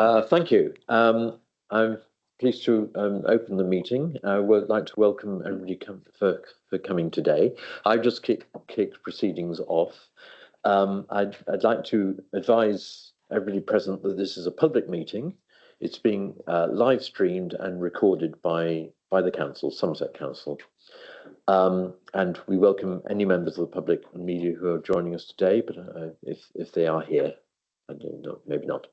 Thank you. I'm pleased to open the meeting. I would like to welcome everybody for coming today. I've just kicked proceedings off. I'd like to advise everybody present that this is a public meeting. It's being live streamed and recorded by the council, Somerset Council. And we welcome any members of the public and media who are joining us today, but if they are here, I don't know, maybe not.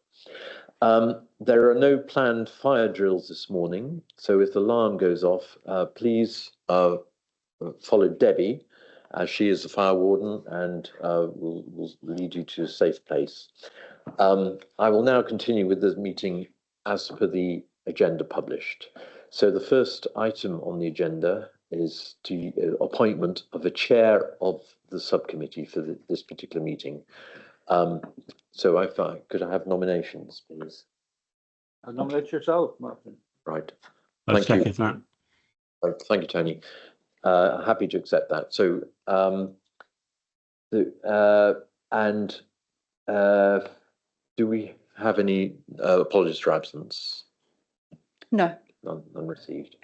There are no planned fire drills this morning, so if the alarm goes off, please follow Debbie, as she is the fire warden and will lead you to a safe place. I will now continue with the meeting as per the agenda published. So the first item on the agenda is the appointment of a chair of the subcommittee for this particular meeting. So could I have nominations, please? I nominate yourself, Martin. Right. Thank you. That. Thank you, Tony. Happy to accept that. So, do we have any apologies for absence? No. None received.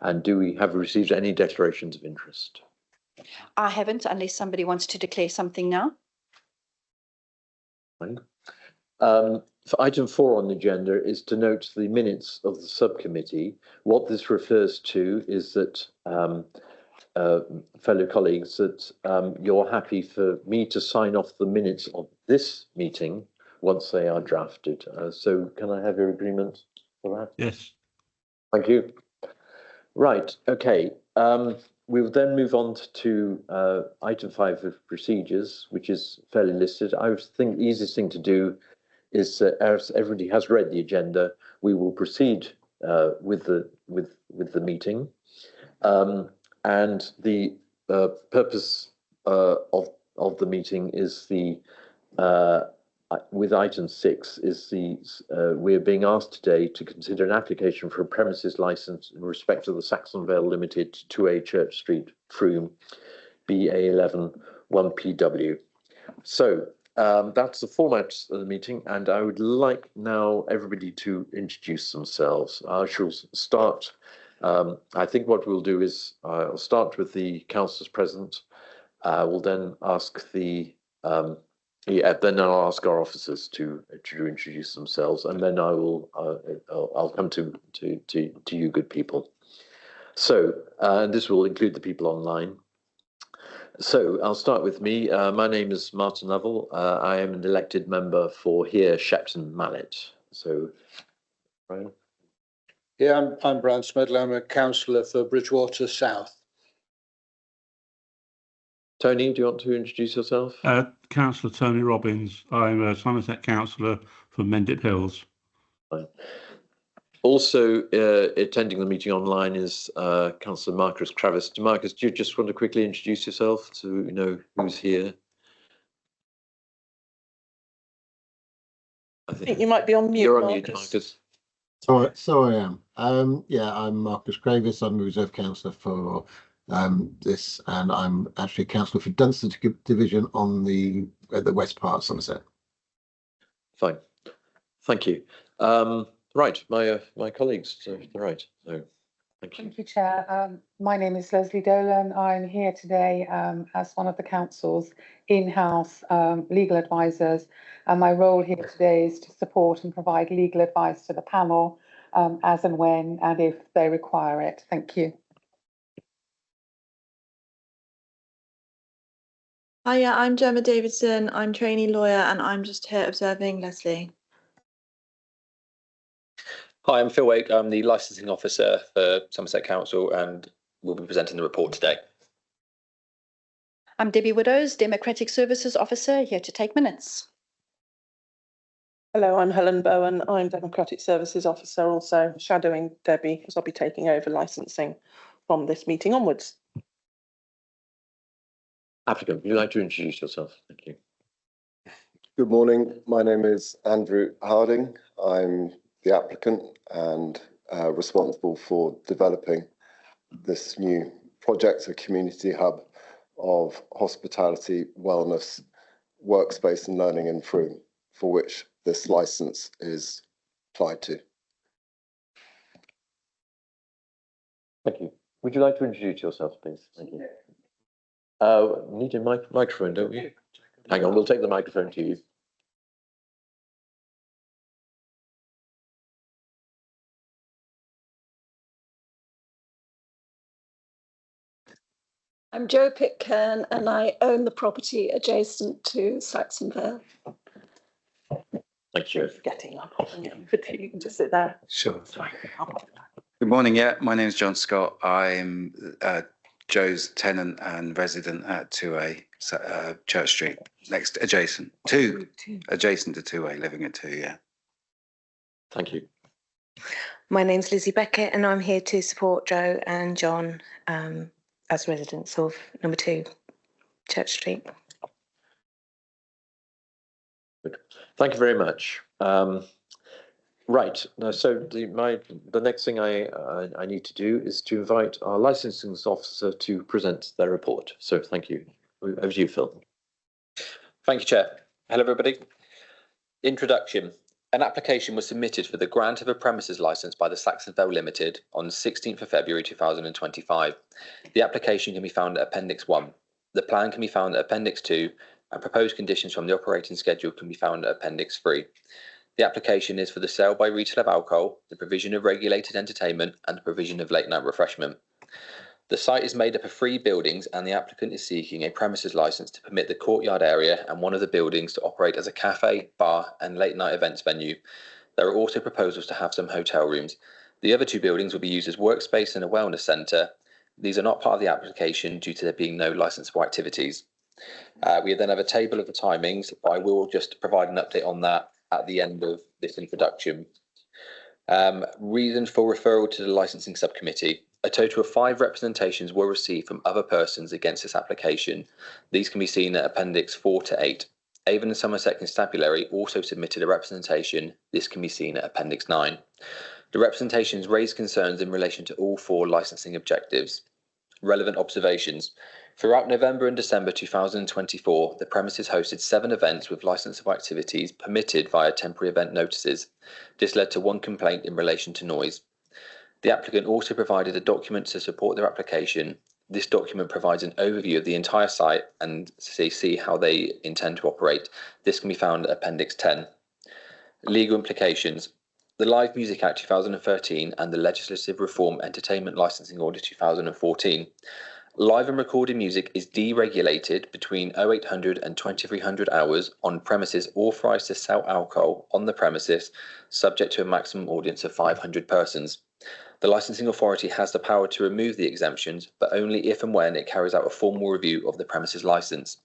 And do we have received any declarations of interest? I haven't, unless somebody wants to declare something now. Fine. For item 4 on the agenda is to note the minutes of the subcommittee. What this refers to is that, fellow colleagues, that you're happy for me to sign off the minutes of this meeting once they are drafted. So can I have your agreement for that? Yes. Thank you. Right, okay. We will then move on to item 5 of procedures, which is fairly listed. I think the easiest thing to do is, as everybody has read the agenda, we will proceed with the meeting, and the purpose of the meeting is with item 6 is we're being asked today to consider an application for a premises license in respect of the Saxon Vale Limited, 2A Church Street, Frome, BA11 1PW. So that's the format of the meeting, and I would like now everybody to introduce themselves. I shall start. I think what we'll do is I'll start with the councillors present. We'll then ask then I'll ask our officers to introduce themselves, and then I'll come to you good people. So, and this will include the people online. So I'll start with me. My name is Martin Lovell. I am an elected member for here, Shepton Mallet. So, Brian. Yeah, I'm Brian Smedley. I'm a councillor for Bridgewater South. Tony, do you want to introduce yourself? Councillor Tony Robbins. I'm a Somerset councillor for Mendip Hills. Fine. Also attending the meeting online is Councillor Marcus Kravis. Marcus, do you just want to quickly introduce yourself so we know who's here? I think you might be on mute. You're on mute, Marcus. So I am. Yeah, I'm Marcus Kravis. I'm a reserve councillor for this, and I'm actually councillor for Dunstan Division on the west part of Somerset. Fine, thank you. Right, my colleagues to the right. So, thank you. Thank you, Chair. My name is Leslie Dolan. I'm here today as one of the council's in-house legal advisors, and my role here today is to support and provide legal advice to the panel as and when and if they require it. Thank you. Hiya, I'm Gemma Davidson. I'm trainee lawyer and I'm just here observing Leslie. Hi, I'm Phil Wake. I'm the licensing officer for Somerset Council and will be presenting the report today. I'm Debbie Widows, Democratic Services Officer, here to take minutes. Hello, I'm Helen Bowen. I'm Democratic Services Officer, also shadowing Debbie, as I'll be taking over licensing from this meeting onwards. Applicant, would you like to introduce yourself? Thank you. Good morning. My name is Andrew Harding. I'm the applicant and responsible for developing this new project, a community hub of hospitality, wellness, workspace and learning in Frome, for which this licence is applied to. Thank you. Would you like to introduce yourself, please? Thank you. Need a microphone, don't we? Hang on, we'll take the microphone to you. I'm Jo Pitcairn and I own the property adjacent to Saxon Vale. Thank you. Getting up. You can just sit there. Sure. Good morning. Yeah, my name is John Scott. I'm Joe's tenant and resident at 2A Church Street, adjacent to 2A, living at 2. Yeah. Thank you. My name's Lizzie Beckett and I'm here to support Joe and John as residents of number 2 Church Street. Good. Thank you very much. Right. Now, so the next thing I need to do is to invite our licensing officer to present their report. So thank you. Over to you, Phil. Thank you, Chair. Hello, everybody. Introduction. An application was submitted for the grant of a premises licence by the Saxon Vale Limited on 16th of February 2025. The application can be found at Appendix 1. The plan can be found at Appendix 2, and proposed conditions from the operating schedule can be found at Appendix 3. The application is for the sale by retail of alcohol, the provision of regulated entertainment, and the provision of late night refreshment. The site is made up of 3 buildings, and the applicant is seeking a premises licence to permit the courtyard area and one of the buildings to operate as a cafe, bar, and late night events venue. There are also proposals to have some hotel rooms. The other 2 buildings will be used as workspace and a wellness centre. These are not part of the application due to there being no licensable activities. We then have a table of the timings, but I will just provide an update on that at the end of this introduction. Reason for referral to the licensing subcommittee. A total of 5 representations were received from other persons against this application. These can be seen at Appendix 4 to 8. Avon and Somerset Constabulary also submitted a representation. This can be seen at Appendix 9. The representations raised concerns in relation to all 4 licensing objectives. Relevant observations. Throughout November and December 2024, the premises hosted 7 events with licensable activities permitted via temporary event notices. This led to 1 complaint in relation to noise. The applicant also provided a document to support their application. This document provides an overview of the entire site and see how they intend to operate. This can be found at Appendix 10. Legal implications. The Live Music Act 2013 and the Legislative Reform Entertainment Licensing Order 2014. Live and recorded music is deregulated between 0800 and 2300 hours on premises authorised to sell alcohol on the premises, subject to a maximum audience of 500 persons. The licensing authority has the power to remove the exemptions, but only if and when it carries out a formal review of the premises licence.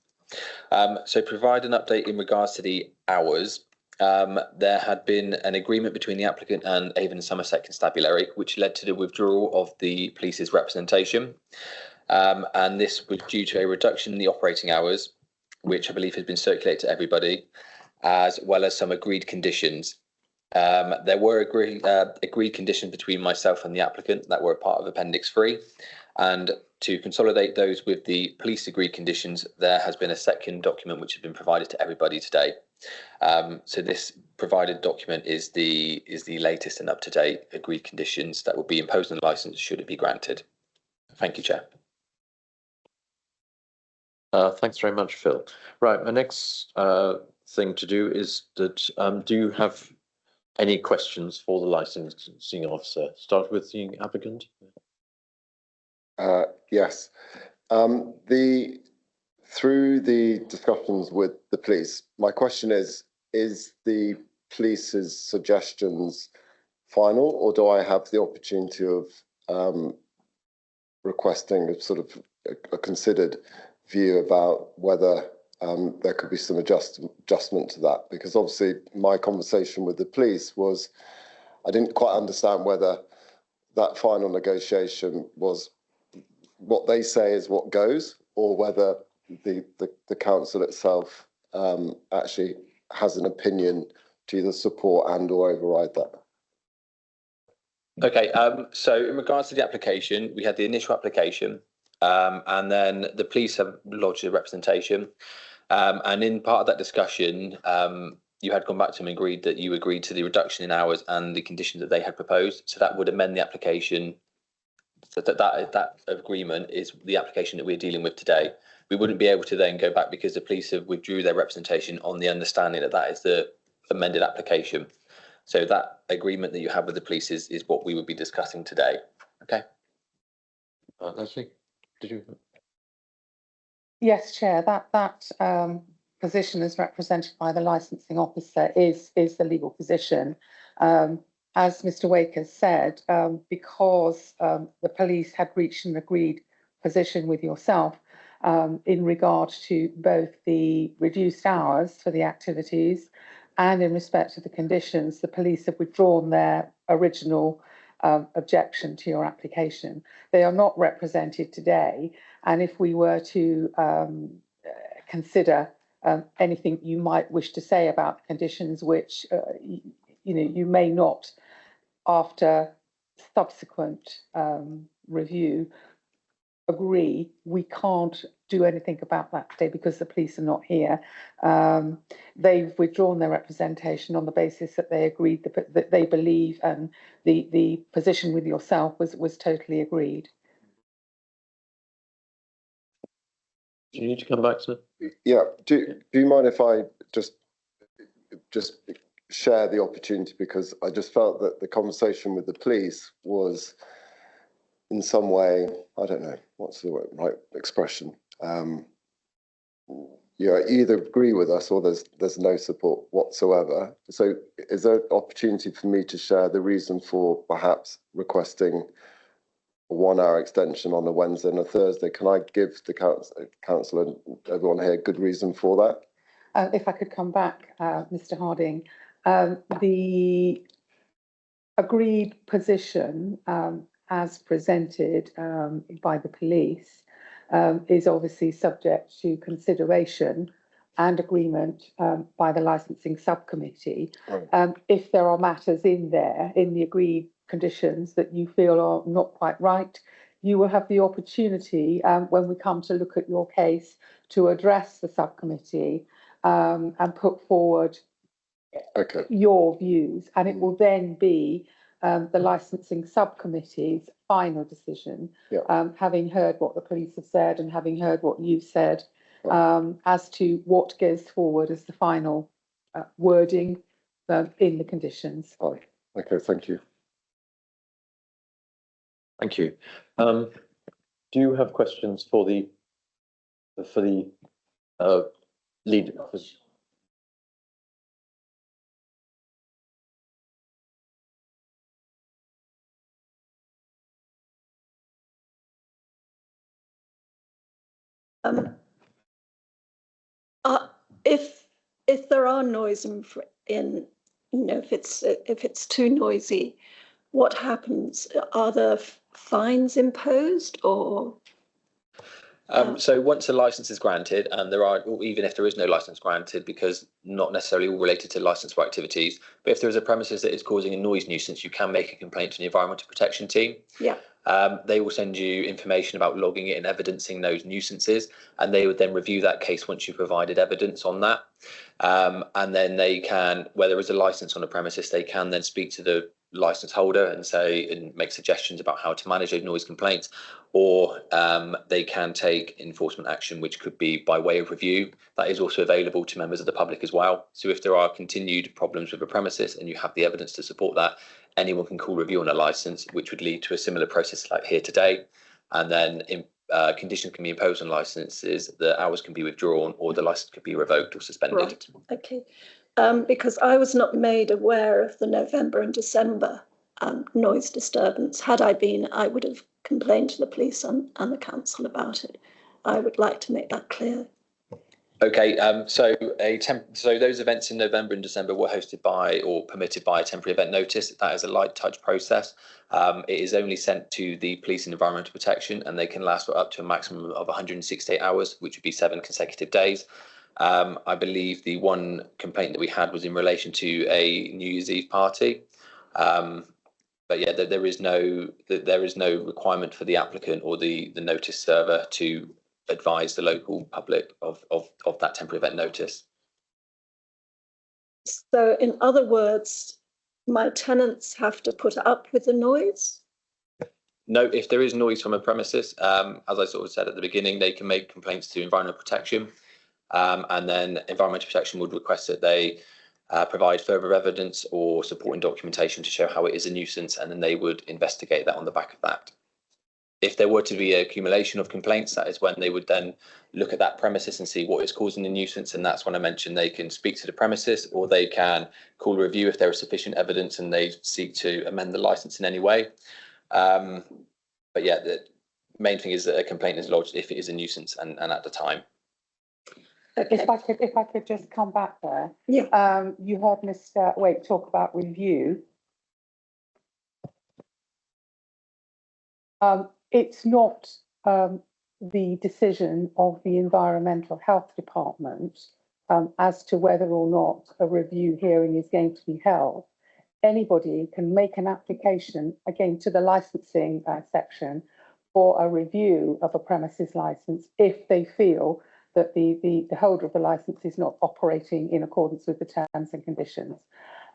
So provide an update in regards to the hours. There had been an agreement between the applicant and Avon and Somerset Constabulary, which led to the withdrawal of the police's representation. And this was due to a reduction in the operating hours, which I believe has been circulated to everybody, as well as some agreed conditions. There were agreed conditions between myself and the applicant that were part of Appendix 3. And to consolidate those with the police agreed conditions, there has been a second document which has been provided to everybody today. So this provided document is the latest and up-to-date agreed conditions that will be imposed on the licence should it be granted. Thank you, Chair. Thanks very much, Phil. Right, my next thing to do is that do you have any questions for the licensing officer? Start with the applicant. Yes. Through the discussions with the police, my question is the police's suggestions final, or do I have the opportunity of requesting a sort of a considered view about whether there could be some adjustment to that? Because obviously my conversation with the police was, I didn't quite understand whether that final negotiation was what they say is what goes, or whether the council itself actually has an opinion to either support and or override that. Okay, so in regards to the application, we had the initial application, and then the police have lodged a representation. And in part of that discussion, you had gone back to them and agreed that you agreed to the reduction in hours and the conditions that they had proposed. So that would amend the application. So that agreement is the application that we're dealing with today. We wouldn't be able to then go back because the police have withdrew their representation on the understanding that that is the amended application. So that agreement that you have with the police is what we would be discussing today. Okay. Leslie, did you? Yes, Chair, that position as represented by the licensing officer is the legal position. As Mr. Wake has said, because the police had reached an agreed position with yourself in regard to both the reduced hours for the activities and in respect to the conditions, the police have withdrawn their original objection to your application. They are not represented today, and if we were to consider anything you might wish to say about conditions which you may not, after subsequent review, agree, we can't do anything about that today because the police are not here. They've withdrawn their representation on the basis that they agreed that they believe and the position with yourself was totally agreed. Do you need to come back, sir? Yeah. Do you mind if I just share the opportunity, because I just felt that the conversation with the police was in some way, I don't know what's the right expression. You either agree with us or there's no support whatsoever. So is there an opportunity for me to share the reason for perhaps requesting a 1 hour extension on a Wednesday and a Thursday? Can I give the council and everyone here a good reason for that? If I could come back, Mr. Harding, the agreed position as presented by the police is obviously subject to consideration and agreement by the licensing subcommittee. Right. If there are matters in there, in the agreed conditions that you feel are not quite right, you will have the opportunity when we come to look at your case to address the subcommittee and put forward your views, and it will then be the licensing subcommittee's final decision, having heard what the police have said and having heard what you've said, as to what goes forward as the final wording in the conditions. Okay, thank you. Thank you. Do you have questions for the lead? If there are noise in if it's too noisy, what happens? Are there fines imposed or? So once a license is granted, and there are, even if there is no license granted, because not necessarily all related to licensable activities, but if there is a premises that is causing a noise nuisance, you can make a complaint to the Environmental Protection Team. Yeah. They will send you information about logging it and evidencing those nuisances, and they would then review that case once you provided evidence on that. And then they can, where there is a license on the premises, they can then speak to the license holder and make suggestions about how to manage those noise complaints, or they can take enforcement action, which could be by way of review. That is also available to members of the public as well. So if there are continued problems with a premises and you have the evidence to support that, anyone can call review on a license, which would lead to a similar process like here today. And then conditions can be imposed on licenses, the hours can be withdrawn, or the license could be revoked or suspended. Right. Okay. Because I was not made aware of the November and December noise disturbance. Had I been, I would have complained to the police and the council about it. I would like to make that clear. Okay, so those events in November and December were hosted by or permitted by a temporary event notice. That is a light touch process. It is only sent to the police and environmental protection, and they can last for up to a maximum of 168 hours, which would be 7 consecutive days. I believe the one complaint that we had was in relation to a New Year's Eve party. But yeah, there is no requirement for the applicant or the notice server to advise the local public of that temporary event notice. So in other words, my tenants have to put up with the noise? No, if there is noise from a premises, as I sort of said at the beginning, they can make complaints to environmental protection. And then environmental protection would request that they provide further evidence or supporting documentation to show how it is a nuisance, and then they would investigate that on the back of that. If there were to be an accumulation of complaints, that is when they would then look at that premises and see what is causing the nuisance. And that's when I mentioned they can speak to the premises, or they can call a review if there is sufficient evidence and they seek to amend the licence in any way. But yeah, the main thing is that a complaint is lodged if it is a nuisance and at the time. Okay. If I could just come back there. Yeah. You heard Mr. Wake talk about review. It's not the decision of the Environmental Health Department as to whether or not a review hearing is going to be held. Anybody can make an application, again, to the licensing section for a review of a premises license if they feel that the holder of the license is not operating in accordance with the terms and conditions.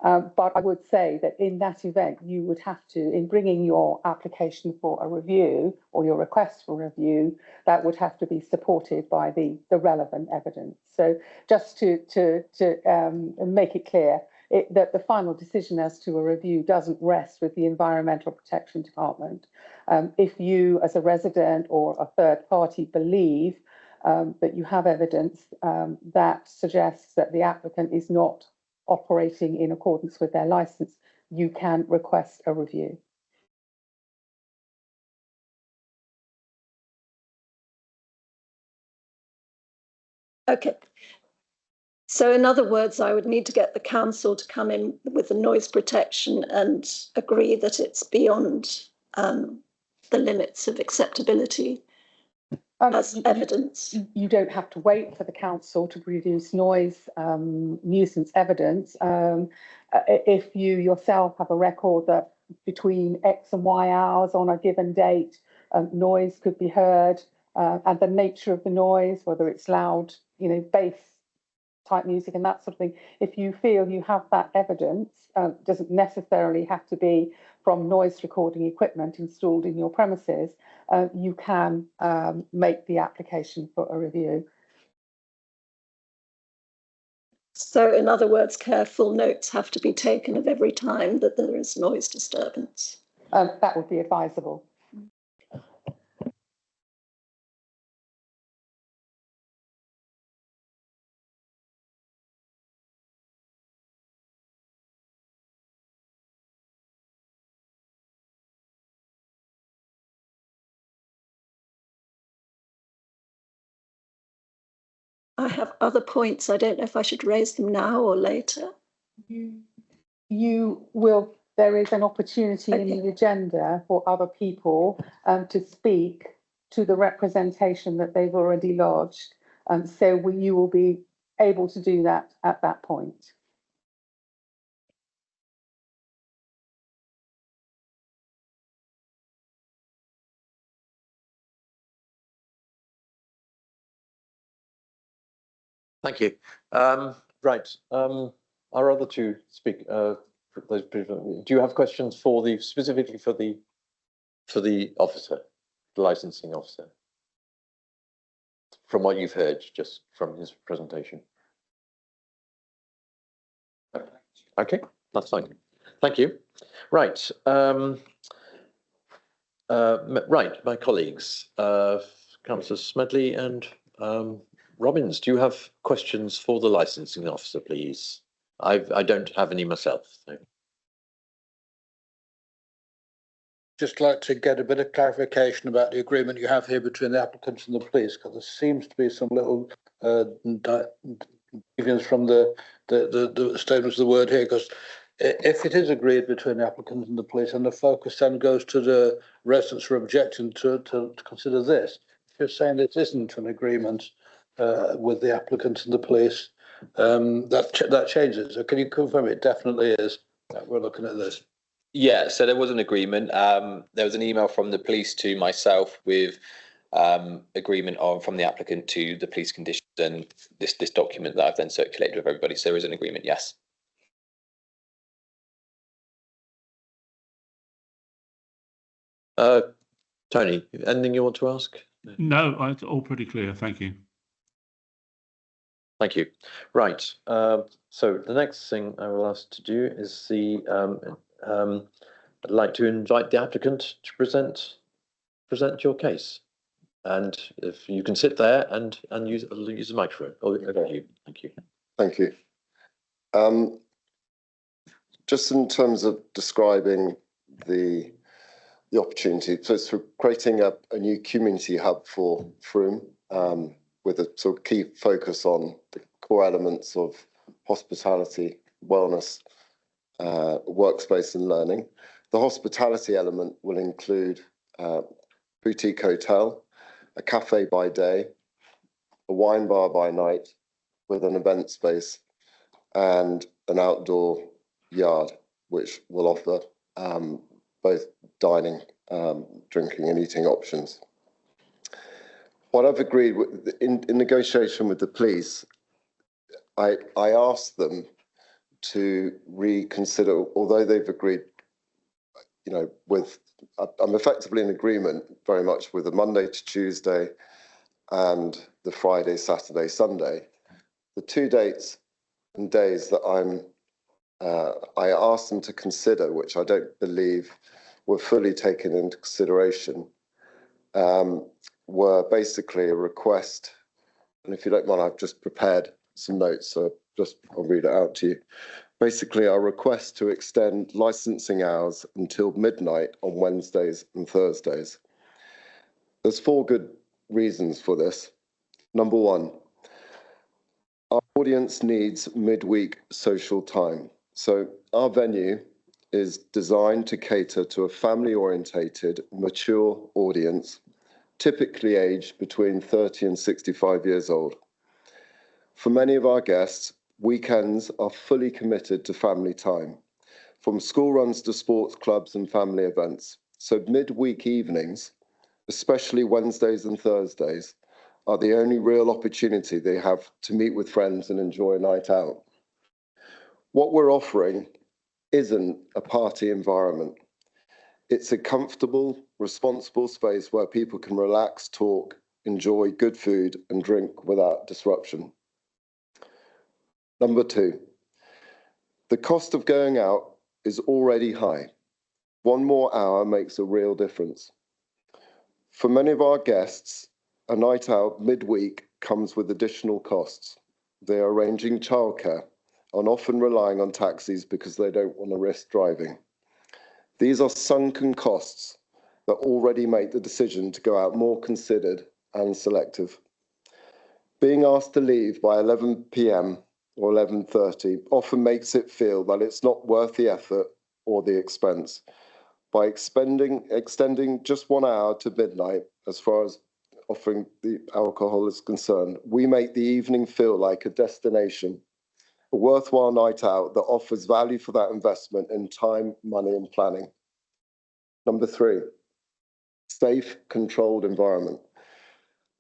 But I would say that in that event, you would have to, in bringing your application for a review or your request for review, that would have to be supported by the relevant evidence. So just to make it clear, that the final decision as to a review doesn't rest with the Environmental Protection Department. If you, as a resident or a third party, believe that you have evidence that suggests that the applicant is not operating in accordance with their licence, you can request a review. Okay. So in other words, I would need to get the council to come in with the noise protection and agree that it's beyond the limits of acceptability as evidence. You don't have to wait for the council to produce noise nuisance evidence. If you yourself have a record that between X and Y hours on a given date, noise could be heard, and the nature of the noise, whether it's loud, bass type music and that sort of thing. If you feel you have that evidence, doesn't necessarily have to be from noise recording equipment installed in your premises, you can make the application for a review. So in other words, careful notes have to be taken of every time that there is noise disturbance. That would be advisable. I have other points. I don't know if I should raise them now or later. You will, there is an opportunity in the agenda for other people to speak to the representation that they've already lodged. So you will be able to do that at that point. Thank you. Right. Our other two speak. Do you have questions for the specifically for the officer, the licensing officer, from what you've heard just from his presentation? Okay, that's fine. Thank you. Right. Right, my colleagues, Councillor Smedley and Robbins, do you have questions for the licensing officer, please? I don't have any myself. So. Just like to get a bit of clarification about the agreement you have here between the applicants and the police, because there seems to be some little deviance from the statements of the word here, because if it is agreed between the applicants and the police and the focus then goes to the residents who are objecting to consider this, if you're saying this isn't an agreement with the applicants and the police, that changes. So can you confirm it definitely is that we're looking at this? Yeah, so there was an agreement. There was an email from the police to myself with agreement from the applicant to the police conditions and this document that I've then circulated with everybody. So there is an agreement, yes. Tony, anything you want to ask? No, it's all pretty clear. Thank you. Thank you. Right. So the next thing I will ask to do is I'd like to invite the applicant to present your case. And if you can sit there and use the microphone. Oh, over to you. Thank you. Thank you. Just in terms of describing the opportunity, so it's for creating a new community hub for Frome, with a sort of key focus on the core elements of hospitality, wellness, workspace and learning. The hospitality element will include a boutique hotel, a cafe by day, a wine bar by night with an event space and an outdoor yard, which will offer both dining, drinking and eating options. What I've agreed with, in negotiation with the police, I asked them to reconsider, although they've agreed, I'm effectively in agreement very much with the Monday to Tuesday and the Friday, Saturday, Sunday. The 2 dates and days that I asked them to consider, which I don't believe were fully taken into consideration, were basically a request. And if you don't mind, I've just prepared some notes, so I'll read it out to you. Basically, our request to extend licensing hours until midnight on Wednesdays and Thursdays. There's 4 good reasons for this. Number 1, our audience needs midweek social time. So our venue is designed to cater to a family-orientated, mature audience, typically aged between 30 and 65 years old. For many of our guests, weekends are fully committed to family time, from school runs to sports clubs and family events. So midweek evenings, especially Wednesdays and Thursdays, are the only real opportunity they have to meet with friends and enjoy a night out. What we're offering isn't a party environment. It's a comfortable, responsible space where people can relax, talk, enjoy good food and drink without disruption. Number 2, the cost of going out is already high. 1 more hour makes a real difference. For many of our guests, a night out midweek comes with additional costs. They are arranging childcare and often relying on taxis because they don't want to risk driving. These are sunken costs that already make the decision to go out more considered and selective. Being asked to leave by 11 p.m. or 11:30 often makes it feel that it's not worth the effort or the expense. By extending just 1 hour to midnight, as far as offering the alcohol is concerned, we make the evening feel like a destination, a worthwhile night out that offers value for that investment in time, money and planning. Number 3, safe, controlled environment.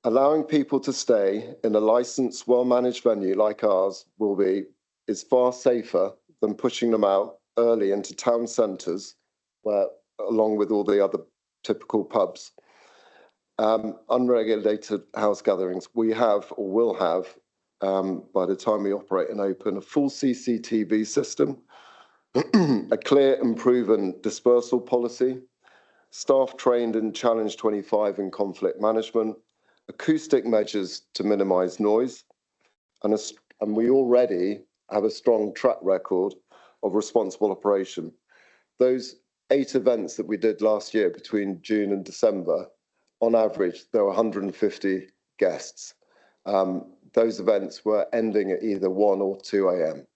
Allowing people to stay in a licensed, well-managed venue like ours is far safer than pushing them out early into town centres, where, along with all the other typical pubs, unregulated house gatherings. We have, or will have, by the time we operate and open, a full CCTV system, a clear and proven dispersal policy, staff trained in Challenge 25 and conflict management, acoustic measures to minimise noise, and we already have a strong track record of responsible operation. Those 8 events that we did last year between June and December, on average, there were 150 guests. Those events were ending at either 1 or 2 a.m.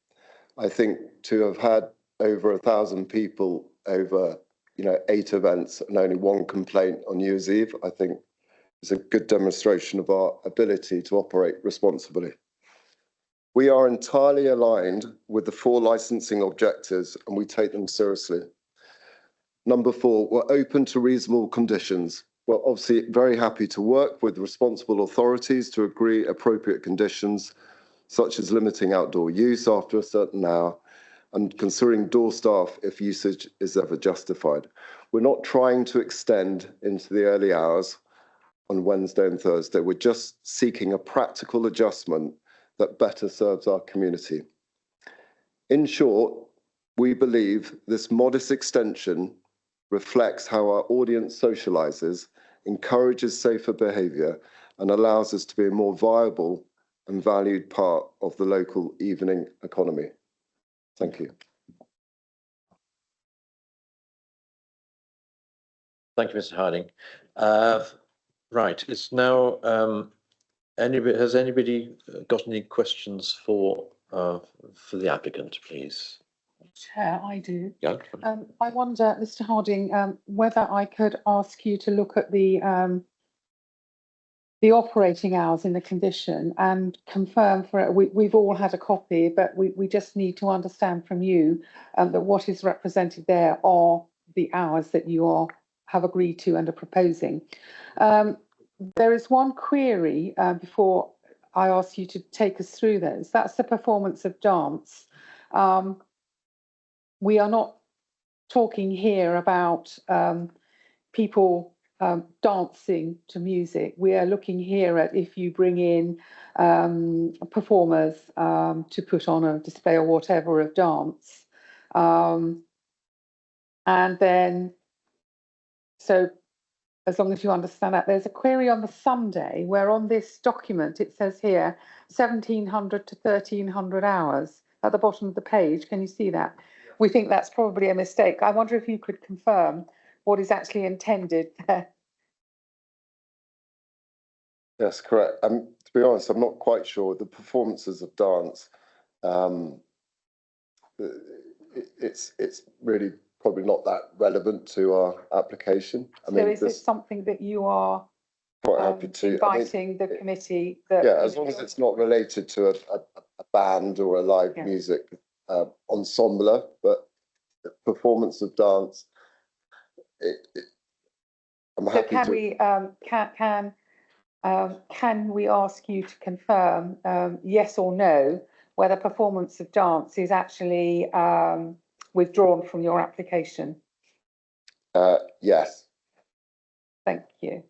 I think to have had over 1,000 people over 8 events and only 1 complaint on New Year's Eve, I think is a good demonstration of our ability to operate responsibly. We are entirely aligned with the 4 licensing objectives and we take them seriously. Number 4, we're open to reasonable conditions. We're obviously very happy to work with responsible authorities to agree appropriate conditions, such as limiting outdoor use after a certain hour, and considering door staff if usage is ever justified. We're not trying to extend into the early hours on Wednesday and Thursday. We're just seeking a practical adjustment that better serves our community. In short, we believe this modest extension reflects how our audience socialises, encourages safer behaviour, and allows us to be a more viable and valued part of the local evening economy. Thank you. Thank you, Mr. Harding. Right, it's now, has anybody got any questions for the applicant, please? Chair, I do. Yeah. I wonder, Mr. Harding, whether I could ask you to look at the operating hours in the condition and confirm for it. We've all had a copy, but we just need to understand from you that what is represented there are the hours that you have agreed to and are proposing. There is one query before I ask you to take us through those. That's the performance of dance. We are not talking here about people dancing to music. We are looking here at if you bring in performers to put on a display or whatever of dance. And then, so as long as you understand that, there's a query on the Sunday where on this document it says here 1,700 to 1,300 hours at the bottom of the page. Can you see that? We think that's probably a mistake. I wonder if you could confirm what is actually intended there. Yes, correct. To be honest, I'm not quite sure. The performances of dance, it's really probably not that relevant to our application. So is this something that you are quite happy to inviting the committee? That, yeah, as long as it's not related to a band or a live music ensemble, but the performance of dance, I'm happy can to. We can we ask you to confirm yes or no whether performance of dance is actually withdrawn from your application? Yes. Thank you.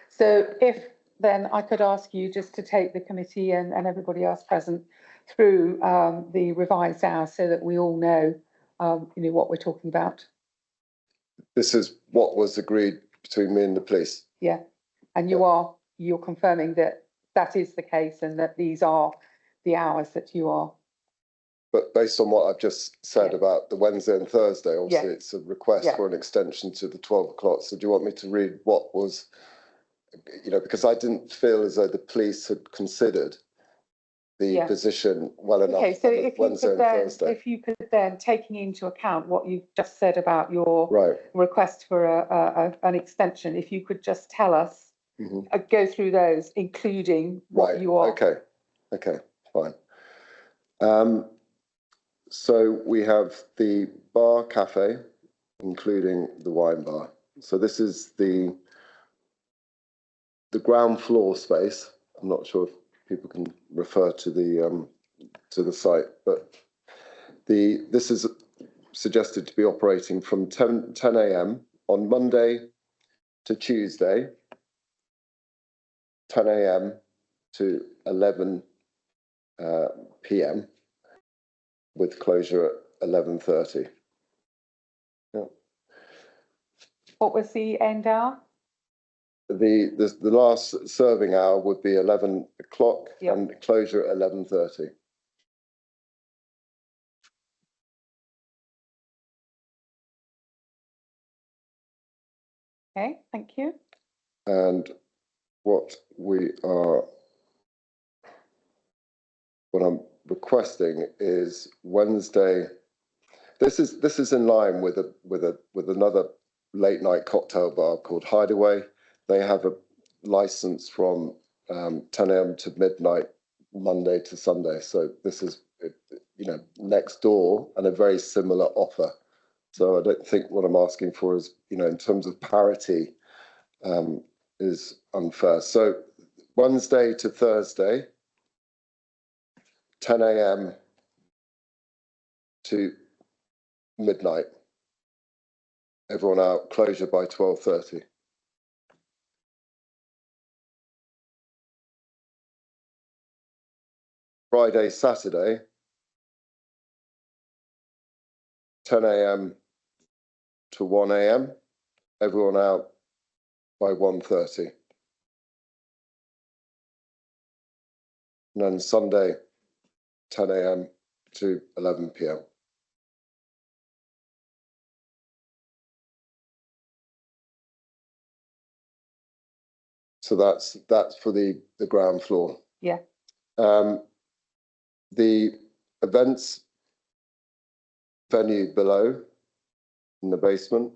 So if then I could ask you just to take the committee and everybody else present through the revised hours so that we all know, what we're talking about. This is what was agreed between me and the police. Yeah, and you're confirming that that is the case and that these are the hours that you are. But based on what I've just said about the Wednesday and Thursday, obviously it's a request for an extension to the 12 o'clock. So do you want me to read what was, because I didn't feel as though the police had considered the position well enough. Okay, so if you could then, taking into account what you've just said about your request for an extension, if you could just tell us, go through those, including what you are. Okay, fine. So we have the bar cafe, including the wine bar. So this is the ground floor space. I'm not sure if people can refer to the site, but this is suggested to be operating from 10 a.m. on Monday to Tuesday, 10 a.m. to 11 p.m. with closure at 11:30. Yeah. What was the end hour? The last serving hour would be 11 o'clock and closure at 11:30. Okay, thank you. And what I'm requesting is Wednesday. This is in line with another late night cocktail bar called Hideaway. They have a license from 10 a.m. to midnight, Monday to Sunday. So this is, next door and a very similar offer. So I don't think what I'm asking for is, in terms of parity, is unfair. So Wednesday to Thursday, 10 a.m. to midnight. Everyone out, closure by 12:30. Friday, Saturday, 10 a.m. to 1 a.m. Everyone out by 1:30. And then Sunday, 10 a.m. to 11 p.m. So that's for the ground floor. Yeah. The events venue below in the basement.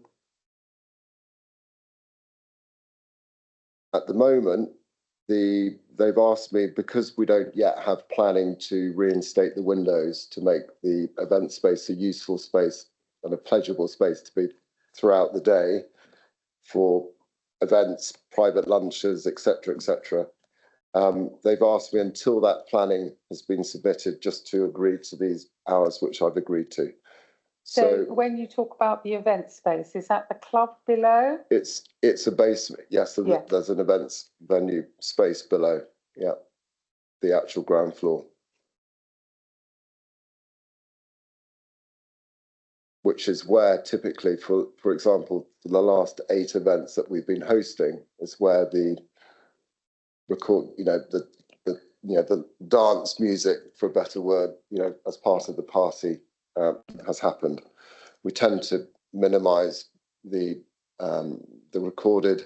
At the moment, they've asked me, because we don't yet have planning to reinstate the windows to make the event space a useful space and a pleasurable space to be throughout the day for events, private lunches, etc., etc. They've asked me until that planning has been submitted just to agree to these hours, which I've agreed to. So when you talk about the event space, is that the club below? It's a basement, yes. So Yeah. There's an events venue space below, yeah, the actual ground floor, which is where typically, for example, the last 8 events that we've been hosting is where the the dance music, for a better word, as part of the party has happened. We tend to minimise the recorded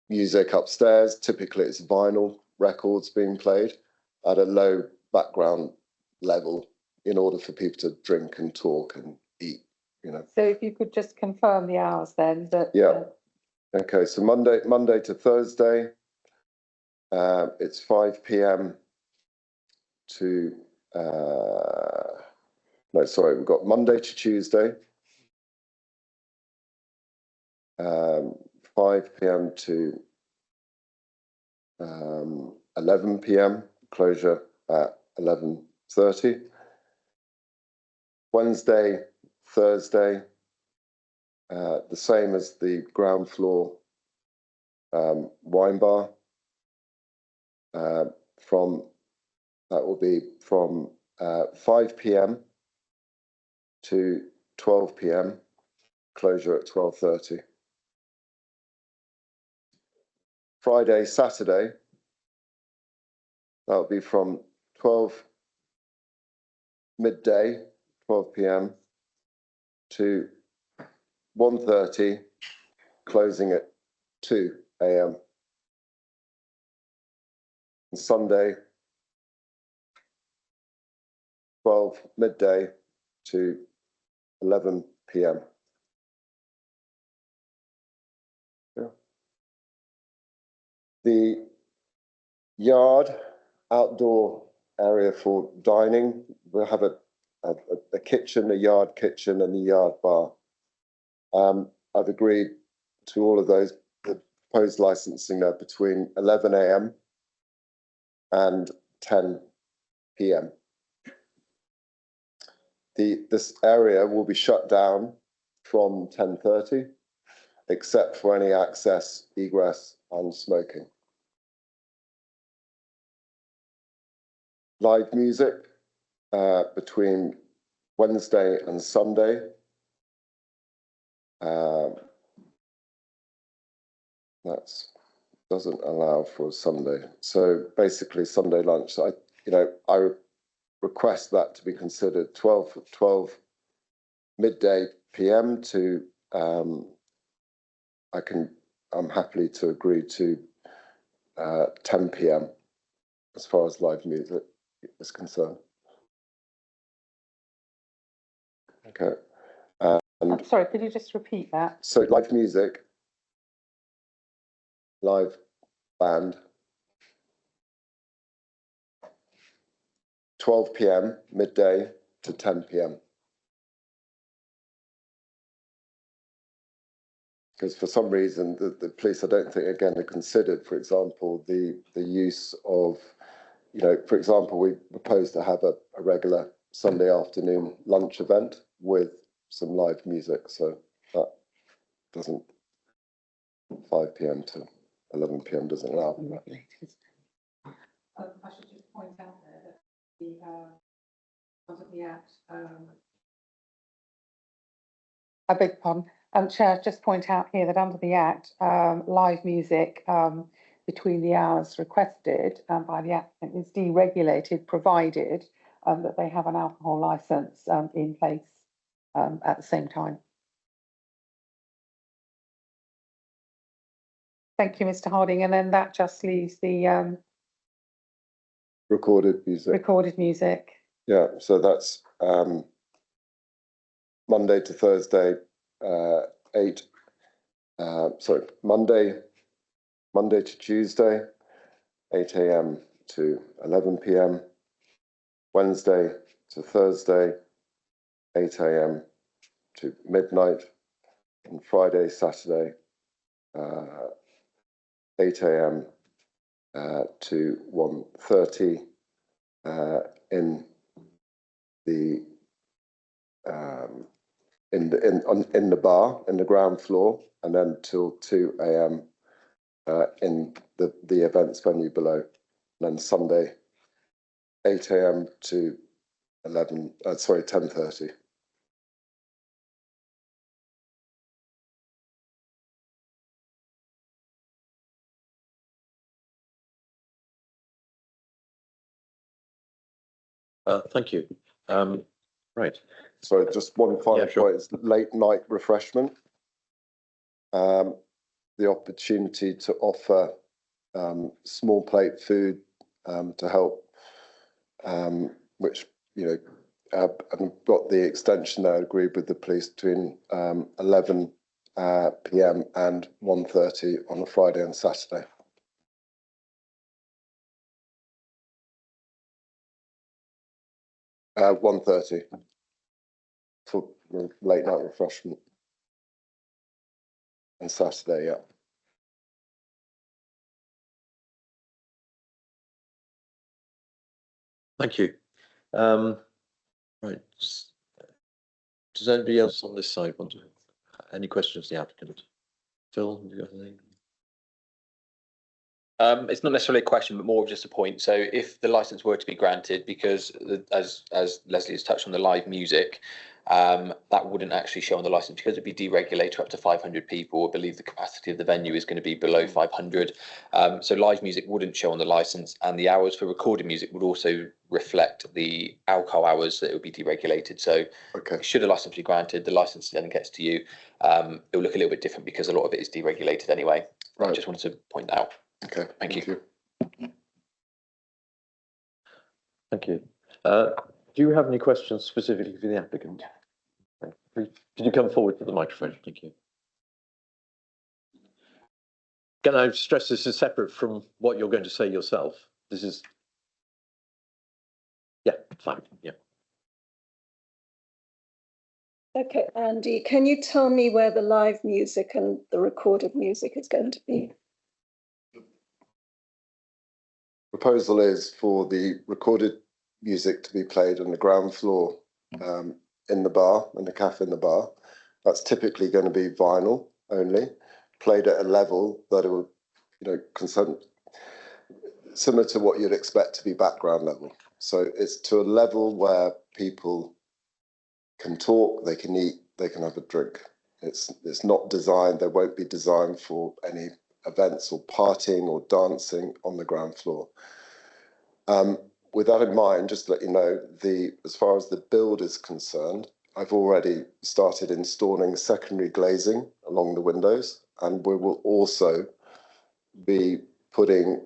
music upstairs. Typically, it's vinyl records being played at a low background level in order for people to drink and talk and eat. So if you could just confirm the hours then. Yeah. Okay. So Monday to Thursday, it's 5 p.m. to we've got Monday to Tuesday, 5 p.m. to 11 p.m. closure at 11:30. Wednesday, Thursday, the same as the ground floor wine bar. That will be from 5 p.m. to 12 p.m. closure at 12:30. Friday, Saturday, that'll be from 12 midday, 12 p.m. to 1:30, closing at 2 a.m. And Sunday, 12 midday to 11 p.m. Yeah. The yard outdoor area for dining, we'll have a kitchen, a yard kitchen and a yard bar. I've agreed to all of those, the proposed licensing there between 11 a.m. and 10 p.m. This area will be shut down from 10:30, except for any access, egress and smoking. Live music between Wednesday and Sunday. That doesn't allow for Sunday. So basically Sunday lunch. So I request that to be considered 12 midday PM to I'm happy to agree to 10 PM as far as live music is concerned. Okay. I'm sorry, could you just repeat that? So live music, live band, 12 PM midday to 10 PM. Because for some reason the police, I don't think again are considered, for example, the use of, for example, we propose to have a regular Sunday afternoon lunch event with some live music. So that doesn't 5 p.m. to 11 p.m. doesn't allow. I should just point out there that the under the Act. I beg your pardon. Chair, just point out here that under the Act, live music between the hours requested by the applicant is deregulated, provided that they have an alcohol licence in place at the same time. Thank you, Mr. Harding. And then that just leaves the Recorded music. recorded music. Yeah, so that's Monday to Thursday, Monday to Tuesday, 8 a.m. to 11 p.m. Wednesday to Thursday, 8 a.m. to midnight, and Friday, Saturday, 8 a.m. To 1:30 in the in the bar in the ground floor, and then till 2 a.m. In the events venue below, and then Sunday 8 a.m. to 10:30. Thank you. Right. So just one final point is late night refreshment. The opportunity to offer small plate food to help, which, you know, I've got the extension there agreed with the police between 11 p.m. and 1:30 on a Friday and Saturday. Uh, 1:30 for late night refreshment. And Saturday, yeah. Thank you. Right. Does anybody else on this side want to? Any questions to the applicant? Phil, have you got anything? It's not necessarily a question, but more of just a point. So if the license were to be granted, because as Leslie has touched on the live music, that wouldn't actually show on the license because it'd be deregulated up to 500 people. I believe the capacity of the venue is going to be below 500. So live music wouldn't show on the license, and the hours for recorded music would also reflect the alcohol hours that it would be deregulated. So should a license be granted, the license then gets to you. It will look a little bit different because a lot of it is deregulated anyway. Right. I just wanted to point that out. Okay, thank you. Thank you. Do you have any questions specifically for the applicant? Please, could you come forward to the microphone? Thank you. Can I stress this is separate from what you're going to say yourself? This is, yeah, fine, yeah. Okay, Andy, can you tell me where the live music and the recorded music is going to be? Proposal is for the recorded music to be played on the ground floor in the bar, in the cafe in the bar. That's typically going to be vinyl only, played at a level that it would, you know, similar to what you'd expect to be background level. So it's to a level where people can talk, they can eat, they can have a drink. It's not designed, they won't be designed for any events or partying or dancing on the ground floor. With that in mind, just to let you know, as far as the build is concerned, I've already started installing secondary glazing along the windows, and we will also be putting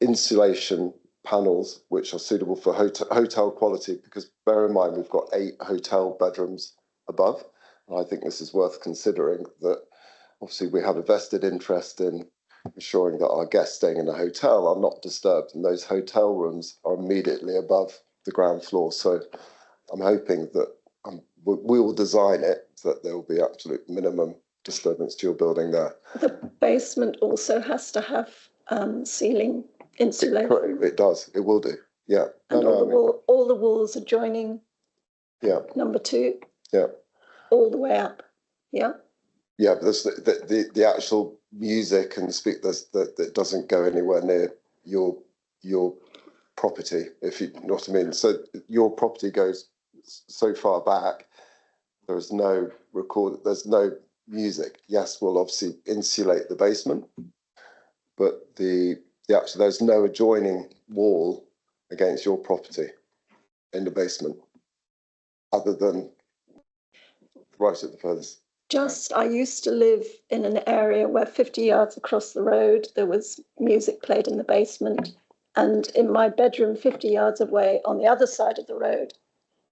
insulation panels which are suitable for hotel quality, because bear in mind we've got 8 hotel bedrooms above, and I think this is worth considering, that obviously we have a vested interest in ensuring that our guests staying in the hotel are not disturbed, and those hotel rooms are immediately above the ground floor. So I'm hoping that we will design it so that there will be absolute minimum disturbance to your building there. The basement also has to have ceiling insulation. Correct, it does, it will do. Yeah. And all the walls adjoining Yeah. number 2? Yeah. All the way up? Yeah. Yeah, but there's the actual music and speak that doesn't go anywhere near your property, if you know what I mean. So your property goes so far back, there's no music. Yes, we'll obviously insulate the basement, but there's no adjoining wall against your property in the basement, other than right at the furthest. I used to live in an area where 50 yards across the road, there was music played in the basement. And in my bedroom, 50 yards away on the other side of the road,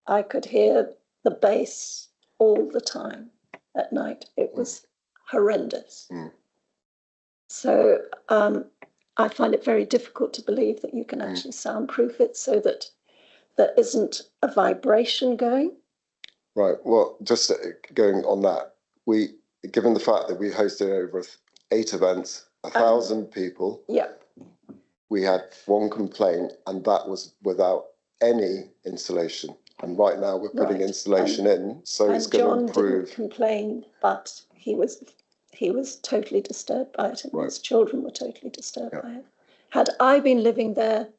I could hear the bass all the time at night. It was horrendous. So I find it very difficult to believe that you can actually soundproof it so that there isn't a vibration going. Right. Well, just going on that, given the fact that we hosted over 8 events, 1,000 people. Yeah. We had 1 complaint, and that was without any installation. And right now we're putting installation in, so it's going to improve. John didn't complain, but he was totally disturbed by it, and his children were totally disturbed by it. Had I been living there,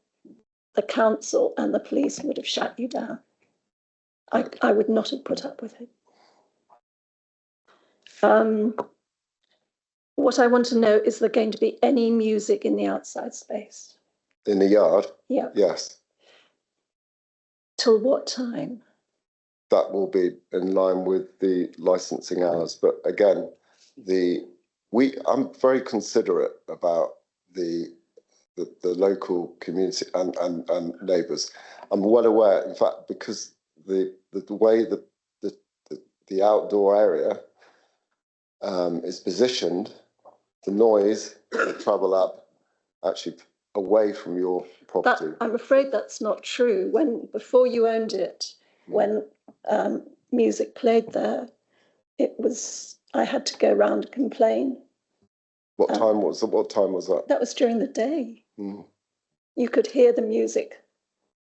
the council and the police would have shut you down. I would not have put up with it. What I want to know, is there going to be any music in the outside space? In the yard? Yeah. Yes. Till what time? That will be in line with the licensing hours. But again, I'm very considerate about the local community and neighbours. I'm well aware, in fact, because the way the outdoor area is positioned, the noise will travel up actually away from your property. I'm afraid that's not true. Before you owned it, when music played there, I had to go round and complain. What time was that? That was during the day. You could hear the music,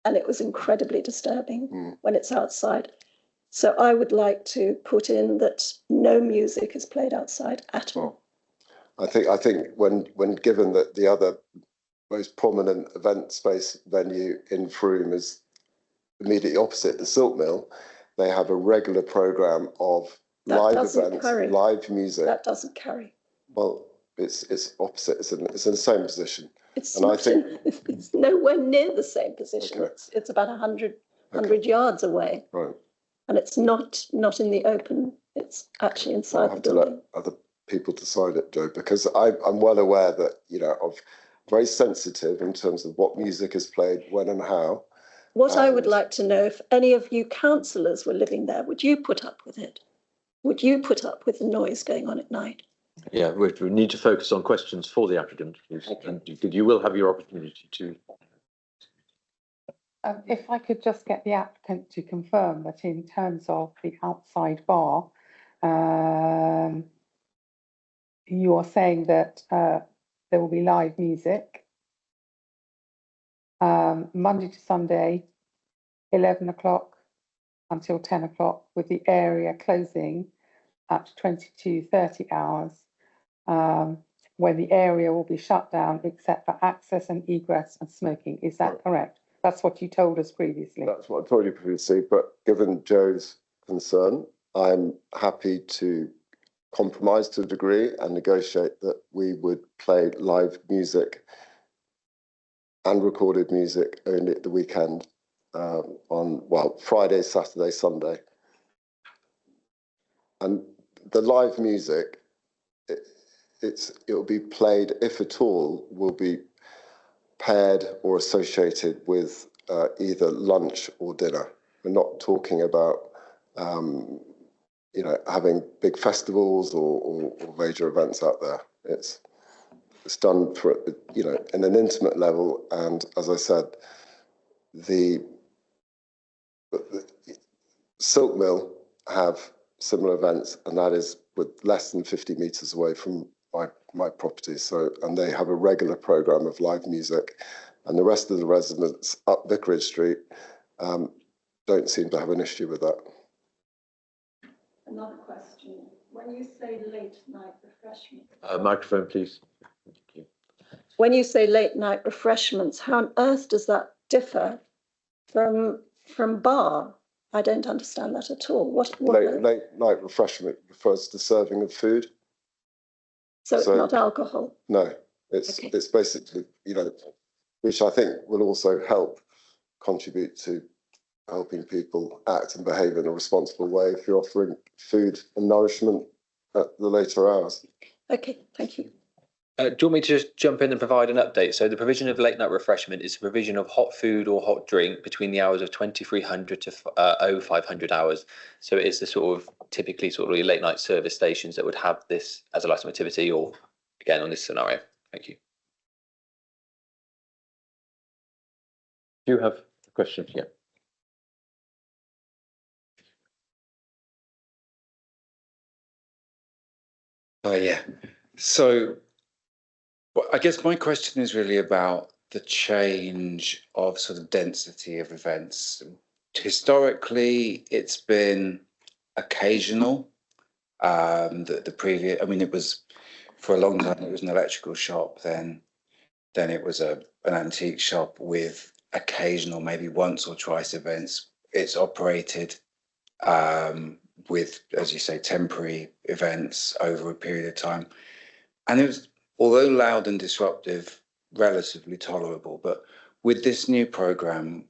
and it was incredibly disturbing when it's outside. So I would like to put in that no music is played outside at all. I think when given that the other most prominent event space venue in Frome is immediately opposite the Silk Mill, they have a regular programme of live events, live music. That doesn't carry. Well, it's opposite. It's in the same position. It's nowhere near the same position. Okay. It's about 100 yards away. Right. And it's not in the open. It's actually inside the building. I'll have to let other people decide it, Joe, because I'm well aware that, of very sensitive in terms of what music is played, when and how. What I would like to know, if any of you councillors were living there, would you put up with it? Would you put up with the noise going on at night? Yeah, we need to focus on questions for the applicant, and you will have your opportunity to. If I could just get the applicant to confirm that in terms of the outside bar, you are saying that there will be live music Monday to Sunday, 11 o'clock until 10 o'clock, with the area closing at 22:30 hours, when the area will be shut down except for access and egress and smoking. Is that correct? That's what you told us previously. That's what I told you previously, but given Joe's concern, I'm happy to compromise to a degree and negotiate that we would play live music and recorded music only at the weekend on Friday, Saturday, Sunday. And the live music, it will be played, if at all, will be paired or associated with either lunch or dinner. We're not talking about having big festivals or major events out there. It's done for in an intimate level, and as I said, the Silk Mill have similar events, and that is with less than 50 metres away from my property. So, and they have a regular programme of live music, and the rest of the residents up Vicarage Street don't seem to have an issue with that. Another question. When you say late night refreshments. Microphone, please. Thank you. When you say late night refreshments, how on earth does that differ from bar? I don't understand that at all. What Late night refreshment refers to serving of food. So it's not alcohol? No, it's basically, you know, which I think will also help contribute to helping people act and behave in a responsible way if you're offering food and nourishment at the later hours. Okay, thank you. Do you want me to just jump in and provide an update? So the provision of late night refreshment is the provision of hot food or hot drink between the hours of 2300 to 0500 hours. So it is the sort of typically sort of late night service stations that would have this as a licensed activity, or again on this scenario. Thank you. Do you have a question? Yeah. Yeah. So I guess my question is really about the change of sort of density of events. Historically, it's been occasional. The previous, I mean, it was for a long time, it was an electrical shop, then it was an antique shop with occasional, maybe once or twice events. It's operated with, as you say, temporary events over a period of time. And it was, although loud and disruptive, relatively tolerable. But with this new program,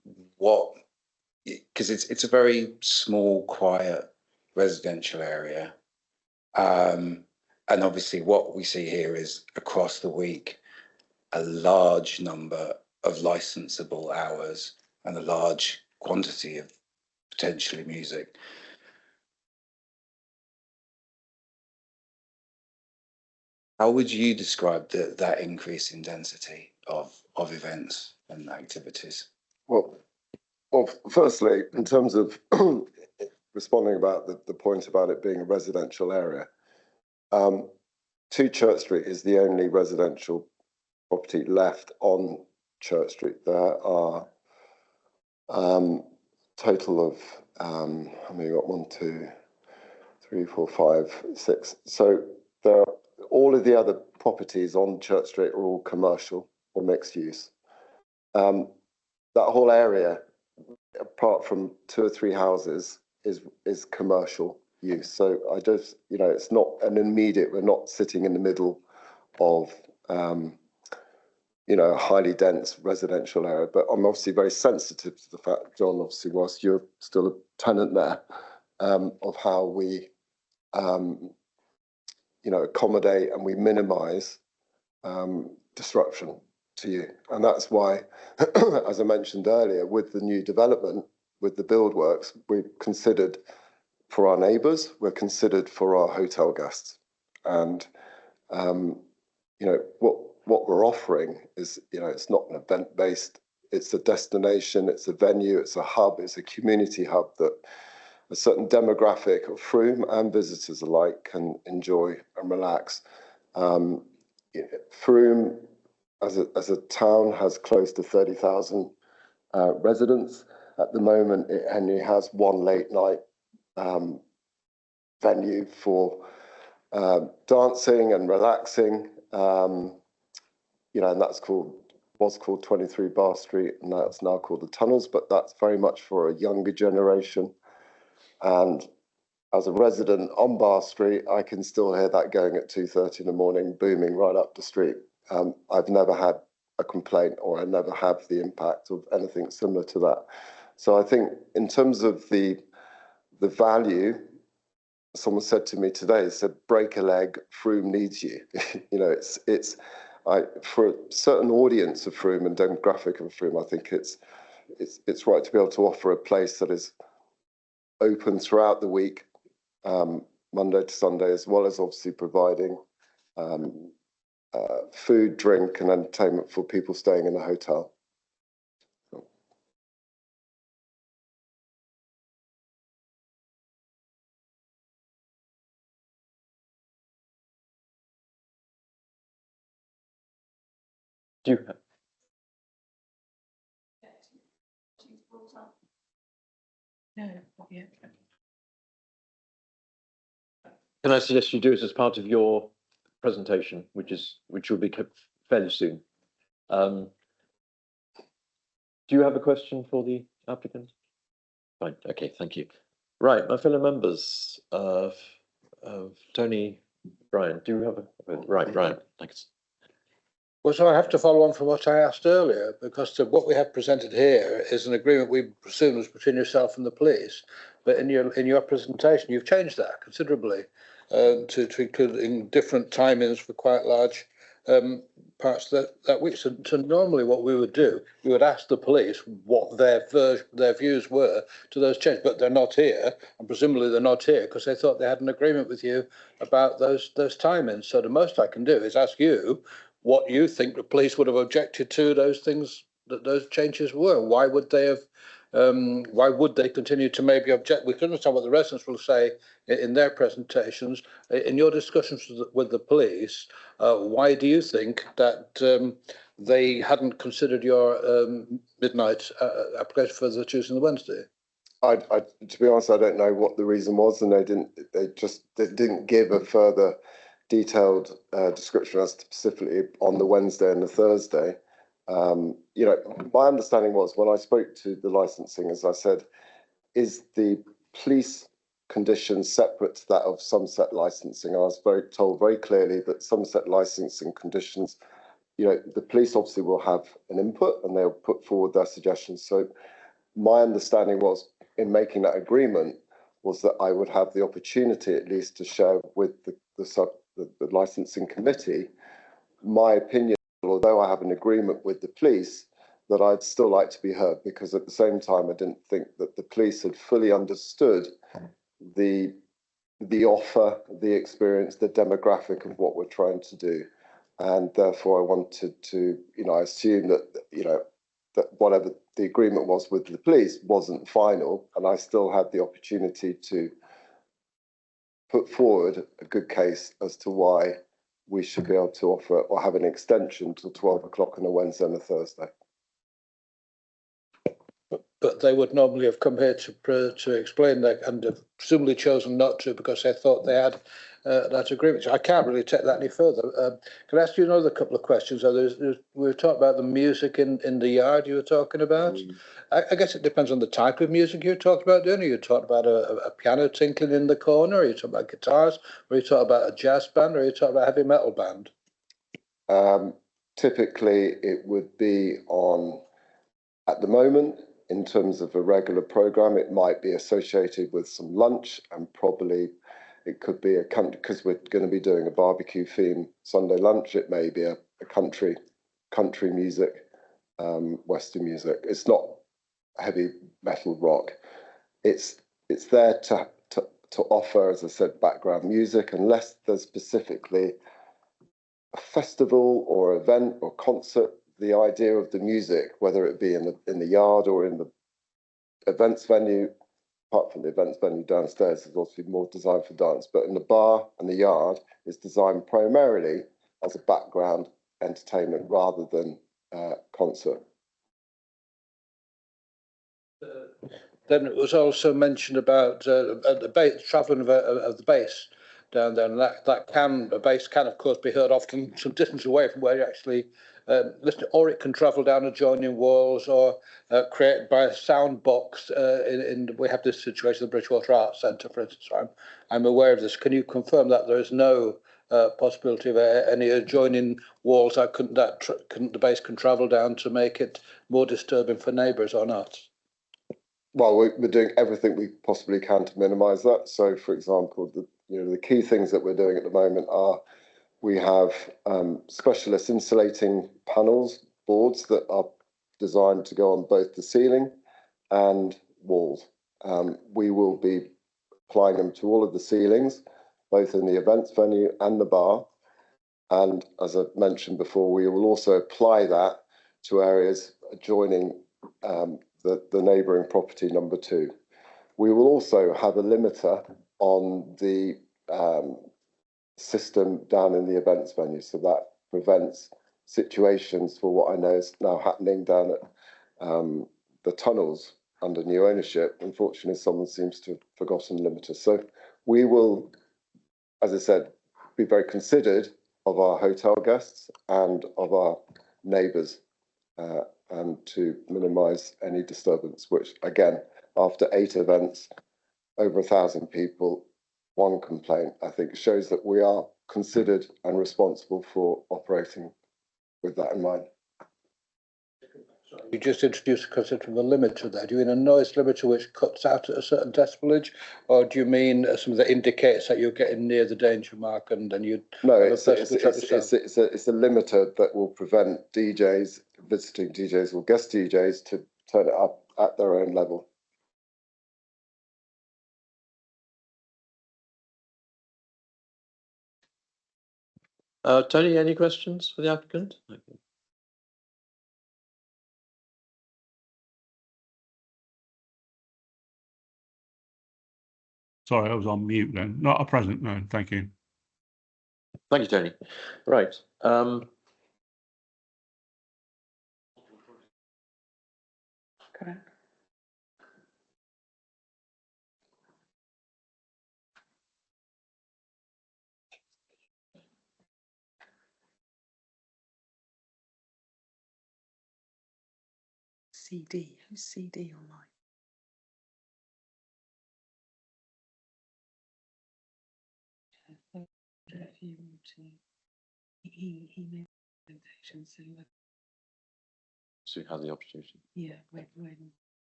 because it's a very small, quiet residential area. And obviously what we see here is across the week, a large number of licensable hours and a large quantity of potentially music. How would you describe that increase in density of events and activities? Well, firstly, in terms of responding about the point about it being a residential area, 2 Church Street is the only residential property left on Church Street. There are total of how many got 1, 2, 3, 4, 5, 6. So there are, all of the other properties on Church Street are all commercial or mixed use. That whole area, apart from 2 or 3 houses, is commercial use. So I just, you know, it's not an immediate, we're not sitting in the middle of you know, a highly dense residential area. But I'm obviously very sensitive to the fact, John, obviously, whilst you're still a tenant there, of how we you know, accommodate and we minimize disruption to you. And that's why, as I mentioned earlier, with the new development, with the build works, we've considered for our neighbours, we're considered for our hotel guests. And, you know, what we're offering is, you know, it's not an event-based, it's a destination, it's a venue, it's a hub, it's a community hub that a certain demographic of Frome and visitors alike can enjoy and relax. Frome, as a town, has close to 30,000 residents. At the moment, it only has 1 late night venue for dancing and relaxing. You know, and was called 23 Bar Street, and that's now called the Tunnels, but that's very much for a younger generation. And as a resident on Bar Street, I can still hear that going at 2:30 in the morning, booming right up the street. I've never had a complaint, or I never have the impact of anything similar to that. So I think in terms of the value, someone said to me today, said, break a leg, Frome needs you. You know, for a certain audience of Frome and demographic of Frome, I think it's right to be able to offer a place that is open throughout the week, Monday to Sunday, as well as obviously providing food, drink and entertainment for people staying in the hotel. Do you have? No, not yet. Can I suggest you do it as part of your presentation, which will be fairly soon? Do you have a question for the applicant? Fine. Okay. Thank you. Right, my fellow members of Tony, Brian, do you have a right, Brian? Thanks. Well, so I have to follow on from what I asked earlier, because what we have presented here is an agreement we presume was between yourself and the police. But in your presentation, you've changed that considerably to include different timings for quite large parts that week. So normally what we would do, we would ask the police what their views were to those changes, but they're not here, and presumably they're not here because they thought they had an agreement with you about those timings. So the most I can do is ask you what you think the police would have objected to those things, that those changes were. Why would they have? Why would they continue to maybe object? We can understand what the residents will say in their presentations. In your discussions with the police, why do you think that they hadn't considered your midnight application for the Tuesday and the Wednesday? To be honest, I don't know what the reason was, and they didn't give a further detailed description as to specifically on the Wednesday and the Thursday. My understanding was when I spoke to the licensing, as I said, is the police conditions separate to that of Somerset licensing. I was told very clearly that Somerset licensing conditions, the police obviously will have an input and they'll put forward their suggestions. So my understanding was in making that agreement was that I would have the opportunity at least to share with the licensing committee my opinion, although I have an agreement with the police, that I'd still like to be heard, because at the same time I didn't think that the police had fully understood the offer, the experience, the demographic of what we're trying to do. And therefore I wanted to, I assume that, that whatever the agreement was with the police wasn't final, and I still had the opportunity to put forward a good case as to why we should be able to offer or have an extension till 12 o'clock on a Wednesday and a Thursday. But they would normally have come here to explain that, and have presumably chosen not to because they thought they had that agreement. So I can't really take that any further. Can I ask you another couple of questions? We were talking about the music in the yard you were talking about. I guess it depends on the type of music you're talking about doing. Are you talking about a piano tinkling in the corner? Are you talking about guitars? Or are you talking about a jazz band? Or are you talking about a heavy metal band? Typically, it would be on, at the moment, in terms of a regular program, it might be associated with some lunch, and probably it could be a country, because we're going to be doing a barbecue theme Sunday lunch. It may be a country music, Western music. It's not heavy metal rock. It's there to offer, as I said, background music, unless there's specifically a festival or event or concert. The idea of the music, whether it be in the yard or in the events venue, apart from the events venue downstairs, is obviously more designed for dance, but in the bar and the yard is designed primarily as a background entertainment rather than concert. Then it was also mentioned about the travelling of the bass down there, and a bass can of course be heard often some distance away from where you actually listen, or it can travel down adjoining walls, or created by a sound box. We have this situation at the Bridgewater Arts Centre, for instance. I'm aware of this. Can you confirm that there is no possibility of any adjoining walls that the bass can travel down to make it more disturbing for neighbours, or not? Well, we're doing everything we possibly can to minimise that. So, for example, the key things that we're doing at the moment are we have specialist insulating panels, boards that are designed to go on both the ceiling and walls. We will be applying them to all of the ceilings, both in the events venue and the bar. And as I mentioned before, we will also apply that to areas adjoining the neighbouring property number 2. We will also have a limiter on the system down in the events venue, so that prevents situations for what I know is now happening down at the tunnels under new ownership. Unfortunately, someone seems to have forgotten limiter. So we will, as I said, be very considerate of our hotel guests and of our neighbours, and to minimise any disturbance, which again, after 8 events, over 1,000 people, 1 complaint, I think shows that we are considered and responsible for operating with that in mind. You just introduced a concept of a limiter there. Do you mean a noise limiter which cuts out at a certain decibelage, or do you mean something that indicates that you're getting near the danger mark and then you? No, it's a limiter that will prevent DJs, visiting DJs or guest DJs to turn it up at their own level. Tony, any questions for the applicant? Okay. Sorry, I was on mute then. Not a present, no, thank you. Thank you, Tony. Right. Correct. CD, who's CD online? If you want to, he made presentations, So you have the opportunity. yeah, when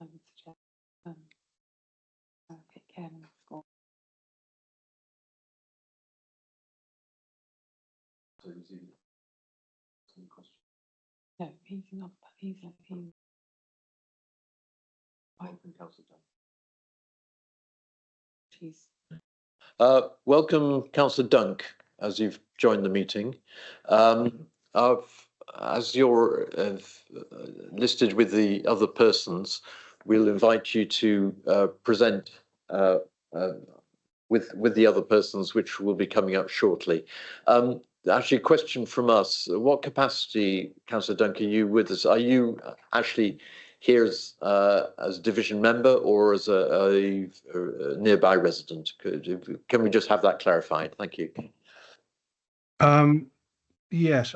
I would suggest get Ken or no, he's not. He's She's Welcome, Councillor Dunk, as you've joined the meeting. As you're listed with the other persons, we'll invite you to present with the other persons, which will be coming up shortly. Actually, a question from us: what capacity, Councillor Dunk, are you with us? Are you actually here as division member or as a nearby resident? Can we just have that clarified? Thank you. Yes.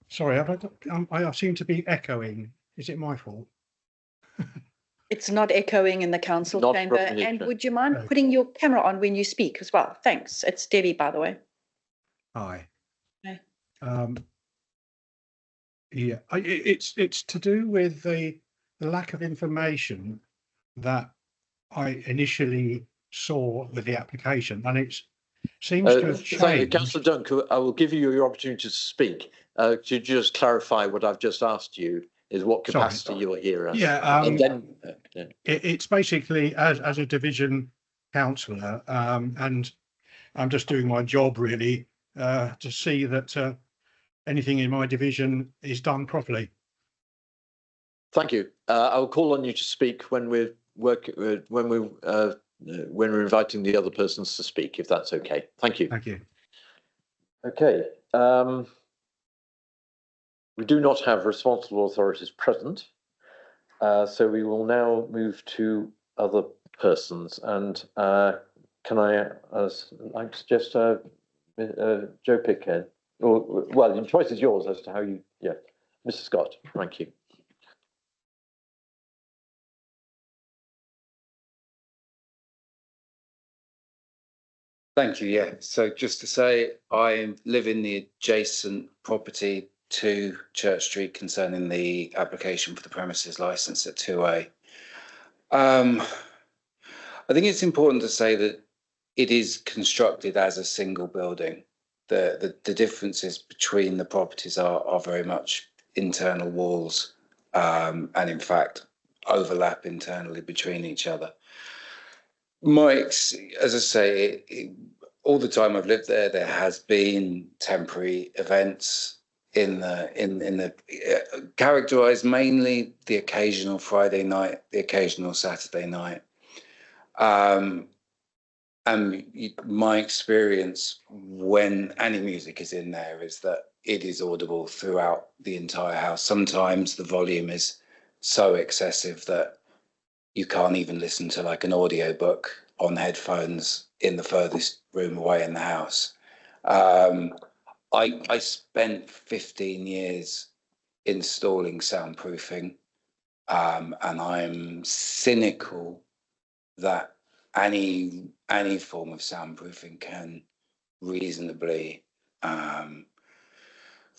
Sorry, I seem to be echoing. Is it my fault? It's not echoing in the council Not chamber. from here, And Chair. would you mind putting your camera on when you speak as well? Thanks. It's Debbie, by the way. Hi. Hi. Yeah, it's to do with the lack of information that I initially saw with the application, and it seems to have changed. Councillor Dunk, I will give you your opportunity to speak. To just clarify what I've just asked you is what capacity you're here as. Yeah, and then, it's basically as a division councillor, and I'm just doing my job really to see that anything in my division is done properly. Thank you. I'll call on you to speak when we're when we're inviting the other persons to speak, if that's okay. Thank you. Thank you. Okay. We do not have responsible authorities present, so we will now move to other persons. And can I suggest Joe Pitcairn? Or, well, the choice is yours as to how you. Yeah, Mr. Scott. Thank you. Thank you. Yeah. So just to say, I live in the adjacent property to Church Street concerning the application for the premises license at 2A. I think it's important to say that it is constructed as a single building. The differences between the properties are very much internal walls, and in fact overlap internally between each other. Mike's, as I say, all the time I've lived there, there has been temporary events in the characterised mainly the occasional Friday night, the occasional Saturday night. And my experience when any music is in there is that it is audible throughout the entire house. Sometimes the volume is so excessive that you can't even listen to like an audiobook on headphones in the furthest room away in the house. I spent 15 years installing soundproofing, and I'm cynical that any form of soundproofing can reasonably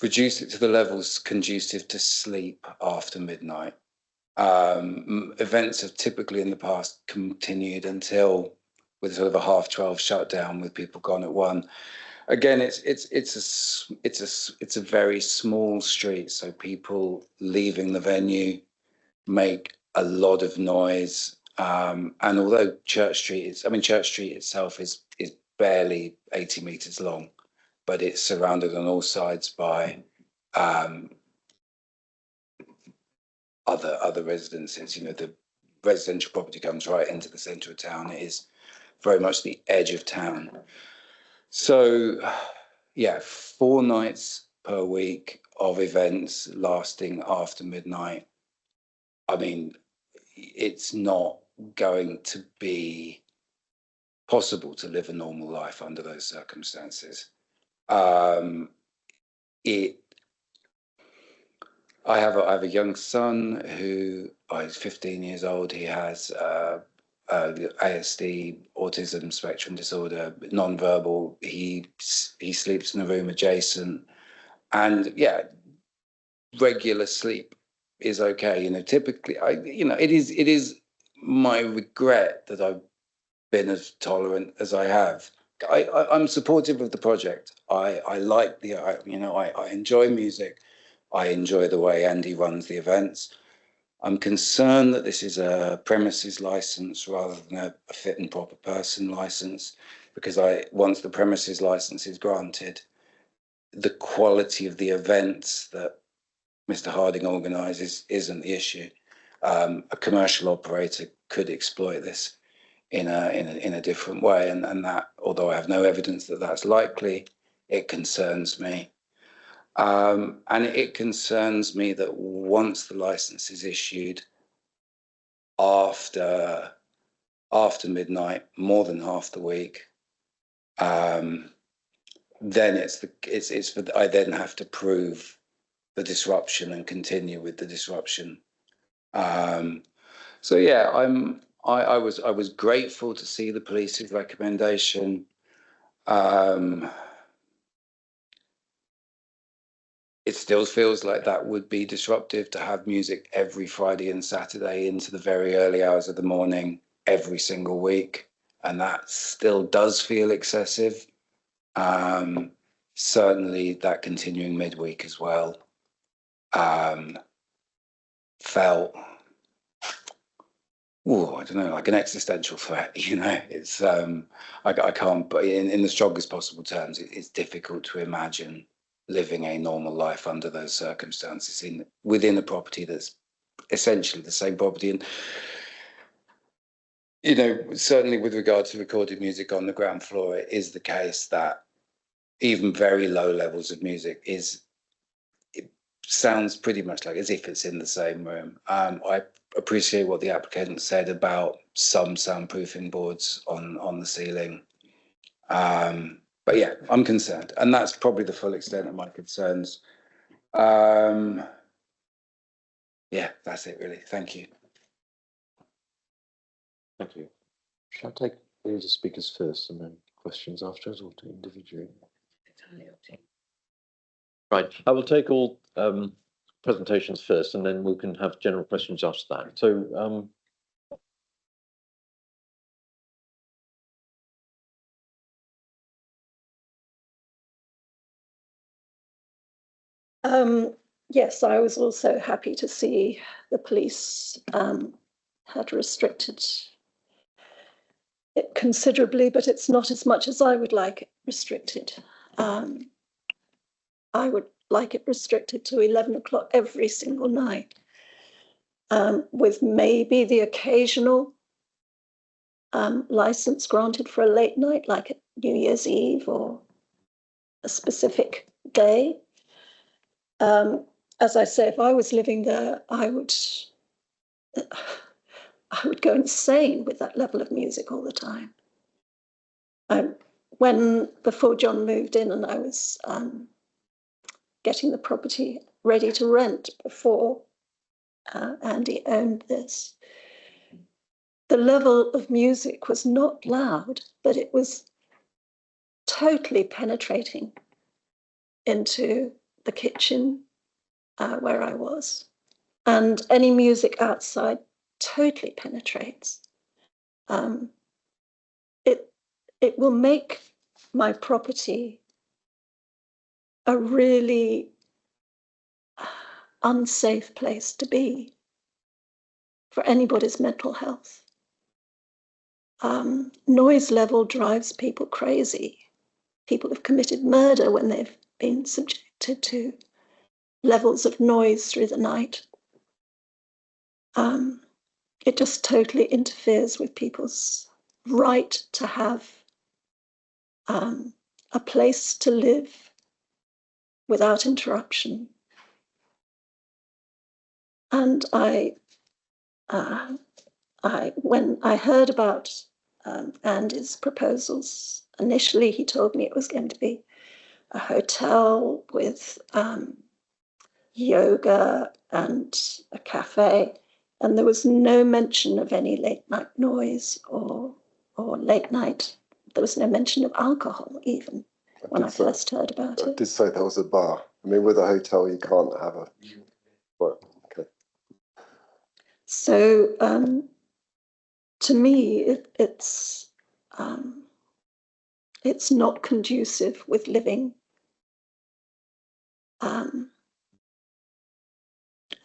reduce it to the levels conducive to sleep after midnight. Events have typically in the past continued until with sort of a 12:30 shutdown with people gone at 1. Again, it's a very small street, so people leaving the venue make a lot of noise. And although Church Street itself is barely 80 meters long, but it's surrounded on all sides by other residences. You know, the residential property comes right into the centre of town. It is very much the edge of town. So, yeah, 4 nights per week of events lasting after midnight. I mean, it's not going to be possible to live a normal life under those circumstances. I have a young son who is 15 years old. He has ASD, autism spectrum disorder, non-verbal. He sleeps in a room adjacent, and yeah, regular sleep is okay. You know, typically, it is my regret that I've been as tolerant as I have. I'm supportive of the project. I like I enjoy music. I enjoy the way Andy runs the events. I'm concerned that this is a premises license rather than a fit and proper person license, because once the premises license is granted, the quality of the events that Mr. Harding organises isn't the issue. A commercial operator could exploit this in a different way, and that, although I have no evidence that that's likely, it concerns me. And it concerns me that once the license is issued after midnight, more than half the week, then I then have to prove the disruption and continue with the disruption. So yeah, I was grateful to see the police's recommendation. It still feels like that would be disruptive to have music every Friday and Saturday into the very early hours of the morning every single week. And that still does feel excessive. Certainly that continuing midweek as well felt, I don't know, like an existential threat. You know, it's I can't, but in the strongest possible terms, it's difficult to imagine living a normal life under those circumstances within a property that's essentially the same property. And you know, certainly with regard to recorded music on the ground floor, it is the case that even very low levels of music it sounds pretty much like as if it's in the same room. I appreciate what the applicant said about some soundproofing boards on the ceiling. But yeah, I'm concerned, and that's probably the full extent of my concerns. Yeah, that's it really. Thank you. Thank you. Shall I take the speakers first and then questions afterwards, or to individually? Right, I will take all presentations first, and then we can have general questions after that. So yes, I was also happy to see the police had restricted it considerably, but it's not as much as I would like it restricted. I would like it restricted to 11 o'clock every single night, with maybe the occasional license granted for a late night, like at New Year's Eve or a specific day. As I say, if I was living there, I I would go insane with that level of music all the time. Before John moved in and I was getting the property ready to rent before Andy owned this, the level of music was not loud, but it was totally penetrating into the kitchen where I was. And any music outside totally penetrates. It will make my property a really unsafe place to be for anybody's mental health. Noise level drives people crazy. People have committed murder when they've been subjected to levels of noise through the night. It just totally interferes with people's right to have a place to live without interruption. And when I heard about Andy's proposals, initially he told me it was going to be a hotel with yoga and a cafe, and there was no mention of any late night noise or late night. There was no mention of alcohol even when I first heard about it. I did say there was a bar. I mean, with a hotel, you can't have a. Well, okay. So to me, it's not conducive with living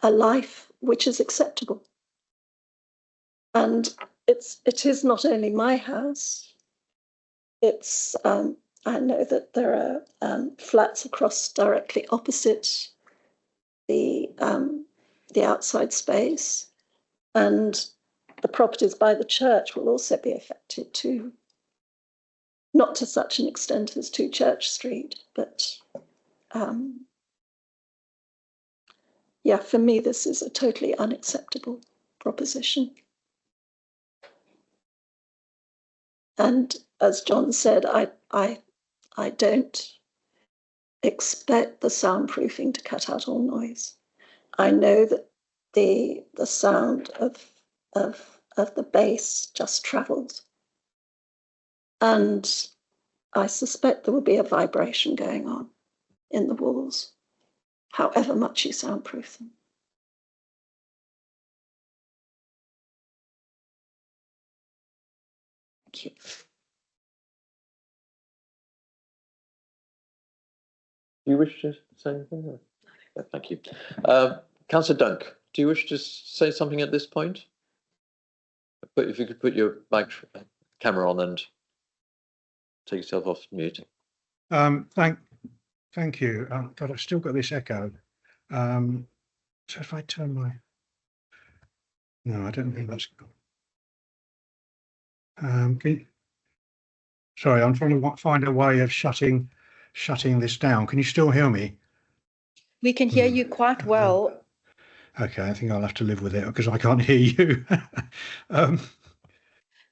a life which is acceptable. And it is not only my house. It's I know that there are flats across directly opposite the outside space, and the properties by the church will also be affected too. Not to such an extent as 2 Church Street, but yeah, for me, this is a totally unacceptable proposition. And as John said, I don't expect the soundproofing to cut out all noise. I know that the sound of the bass just travels, and I suspect there will be a vibration going on in the walls, however much you soundproof them. Thank you. Do you wish to say anything? No, thank you. Councillor Dunk, do you wish to say something at this point? But if you could put your camera on and take yourself off mute. Thank you. God, I've still got this echo. So if I turn my, no, I don't think that's good. Sorry, I'm trying to find a way of shutting this down. Can you still hear me? We can hear you quite well. Okay, I think I'll have to live with it because I can't hear you.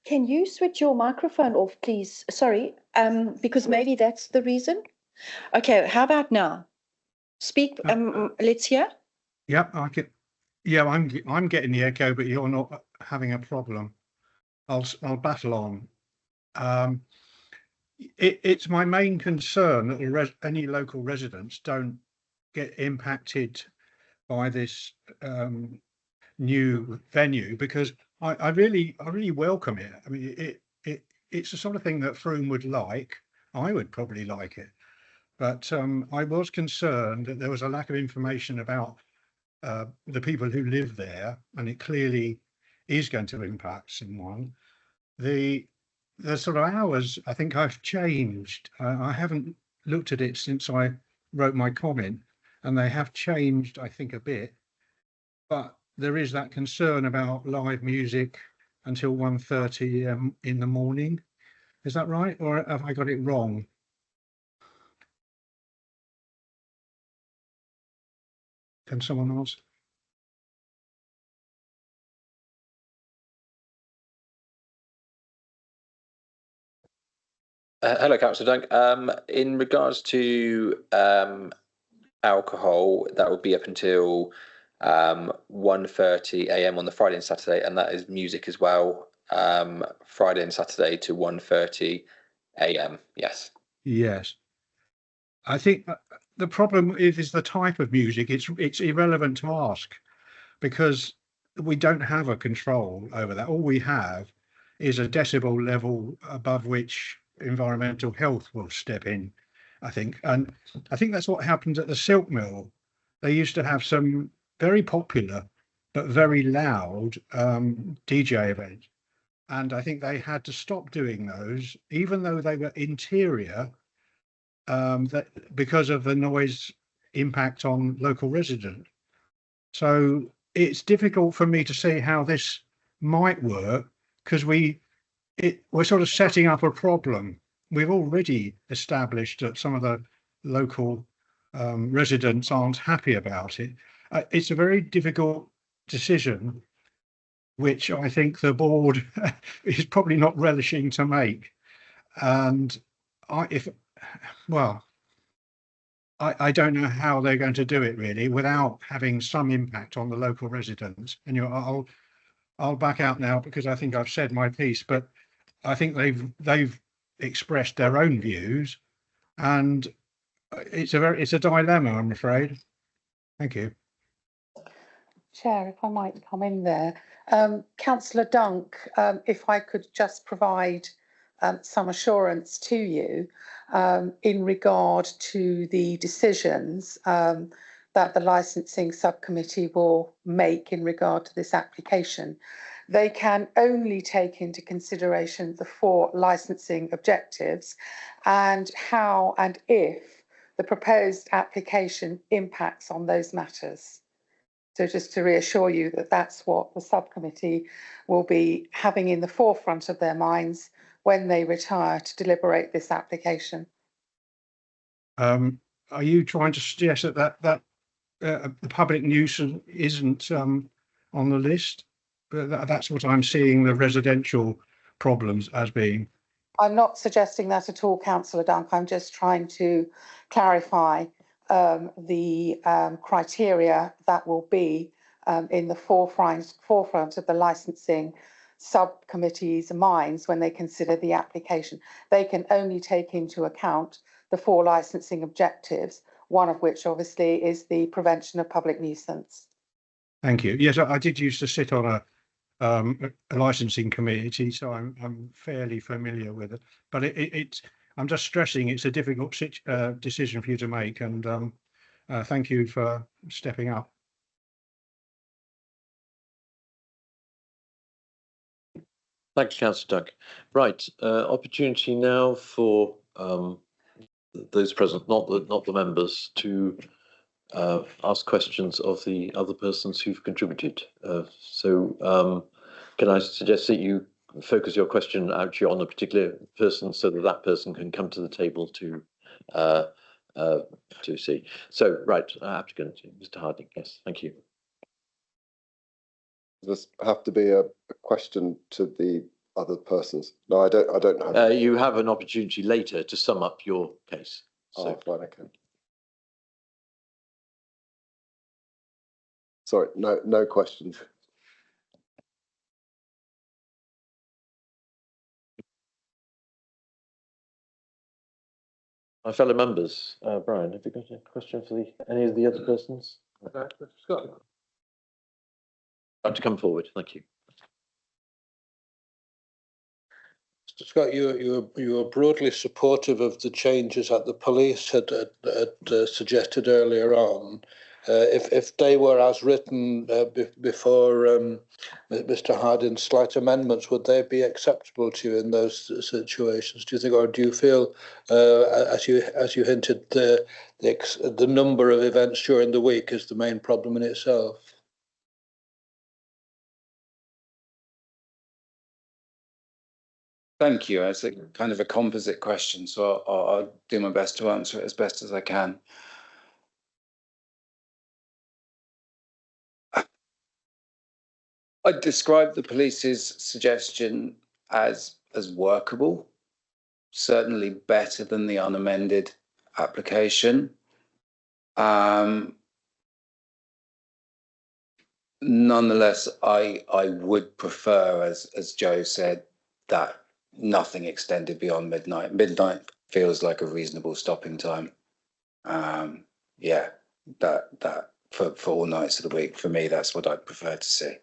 Can you switch your microphone off, please? Sorry, because maybe that's the reason. Okay, how about now? Speak. Let's hear. Yeah, I can. Yeah, I'm getting the echo, but you're not having a problem. I'll battle on. It's my main concern that any local residents don't get impacted by this new venue, because I really welcome it. I mean, it's the sort of thing that Frome would like. I would probably like it, but I was concerned that there was a lack of information about the people who live there, and it clearly is going to impact someone. The sort of hours, I think I've changed. I haven't looked at it since I wrote my comment, and they have changed, I think, a bit. But there is that concern about live music until 1:30 in the morning. Is that right, or have I got it wrong? Can someone answer? Hello, Councillor Dunk. In regards to alcohol, that will be up until 1:30 a.m. on the Friday and Saturday, and that is music as well. Friday and Saturday to 1:30 a.m. Yes. Yes. I think the problem is the type of music. It's irrelevant to ask because we don't have a control over that. All we have is a decibel level above which environmental health will step in, I think. And I think that's what happened at the Silk Mill. They used to have some very popular but very loud DJ events. And I think they had to stop doing those, even though they were interior, that because of the noise impact on local residents. So it's difficult for me to see how this might work because we're sort of setting up a problem. We've already established that some of the local residents aren't happy about it. It's a very difficult decision, which I think the board is probably not relishing to make. And I don't know how they're going to do it really without having some impact on the local residents. And I'll back out now because I think I've said my piece, but I think they've expressed their own views, and it's a dilemma, I'm afraid. Thank you. Chair, if I might come in there. Councillor Dunk, if I could just provide some assurance to you in regard to the decisions that the licensing subcommittee will make in regard to this application. They can only take into consideration the 4 licensing objectives and how and if the proposed application impacts on those matters. So just to reassure you that that's what the subcommittee will be having in the forefront of their minds when they retire to deliberate this application. Are you trying to suggest that the public nuisance isn't on the list? But that's what I'm seeing the residential problems as being. I'm not suggesting that at all, Councillor Dunk. I'm just trying to clarify the criteria that will be in the forefront of the licensing subcommittee's minds when they consider the application. They can only take into account the 4 licensing objectives, one of which obviously is the prevention of public nuisance. Thank you. Yes, I did used to sit on a licensing committee, so I'm fairly familiar with it. But it's I'm just stressing it's a difficult decision for you to make, and thank you for stepping up. Thanks, Councillor Dunk. Right, opportunity now for those present, not the members, to ask questions of the other persons who've contributed. Can I suggest that you focus your question actually on a particular person so that that person can come to the table to see. So, right, applicant, Mr. Harding. Yes, thank you. Does this have to be a question to the other persons? No, I don't have. You have an opportunity later to sum up your case. So. Oh, fine, okay. Sorry, no questions. My fellow members, Brian, have you got a question for any of the other persons? Scott. I'd like to come forward, thank you. Mr. Scott, you were broadly supportive of the changes that the police had suggested earlier on. If they were as written before Mr. Harding's slight amendments, would they be acceptable to you in those situations? Do you think, or do you feel, as you hinted, the number of events during the week is the main problem in itself? Thank you. It's a kind of a composite question, so I'll do my best to answer it as best as I can. I'd describe the police's suggestion as workable. certainly better than the unamended application. Nonetheless, I would prefer, as Joe said, that nothing extended beyond midnight. Midnight feels like a reasonable stopping time. Yeah, that for all nights of the week, for me, that's what I'd prefer to see.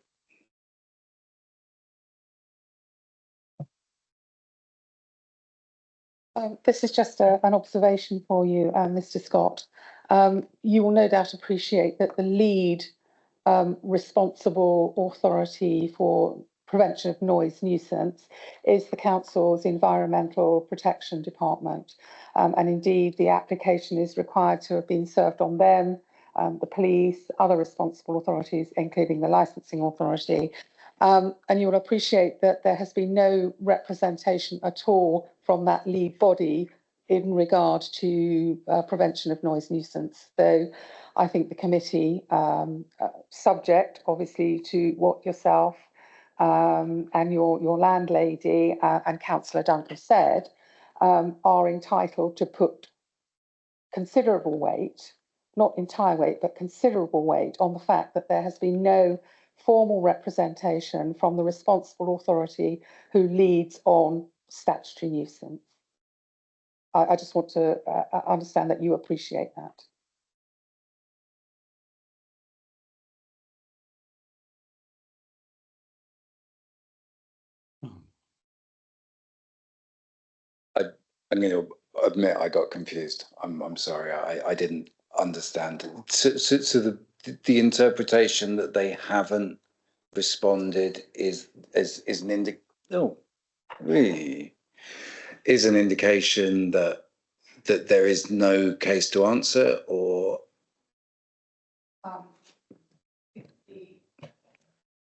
This is just an observation for you, Mr. Scott. You will no doubt appreciate that the lead responsible authority for prevention of noise nuisance is the council's Environmental Protection Department. And indeed, the application is required to have been served on them, the police, other responsible authorities, including the licensing authority. And you will appreciate that there has been no representation at all from that lead body in regard to prevention of noise nuisance. So I think the committee, subject obviously to what yourself and your landlady and Councillor Dunk have said, are entitled to put considerable weight, not entire weight, but considerable weight on the fact that there has been no formal representation from the responsible authority who leads on statutory nuisance. I just want to understand that you appreciate that. I'm going to admit I got confused. I'm sorry. I didn't understand. So the interpretation that they haven't responded is an indication that there is no case to answer, or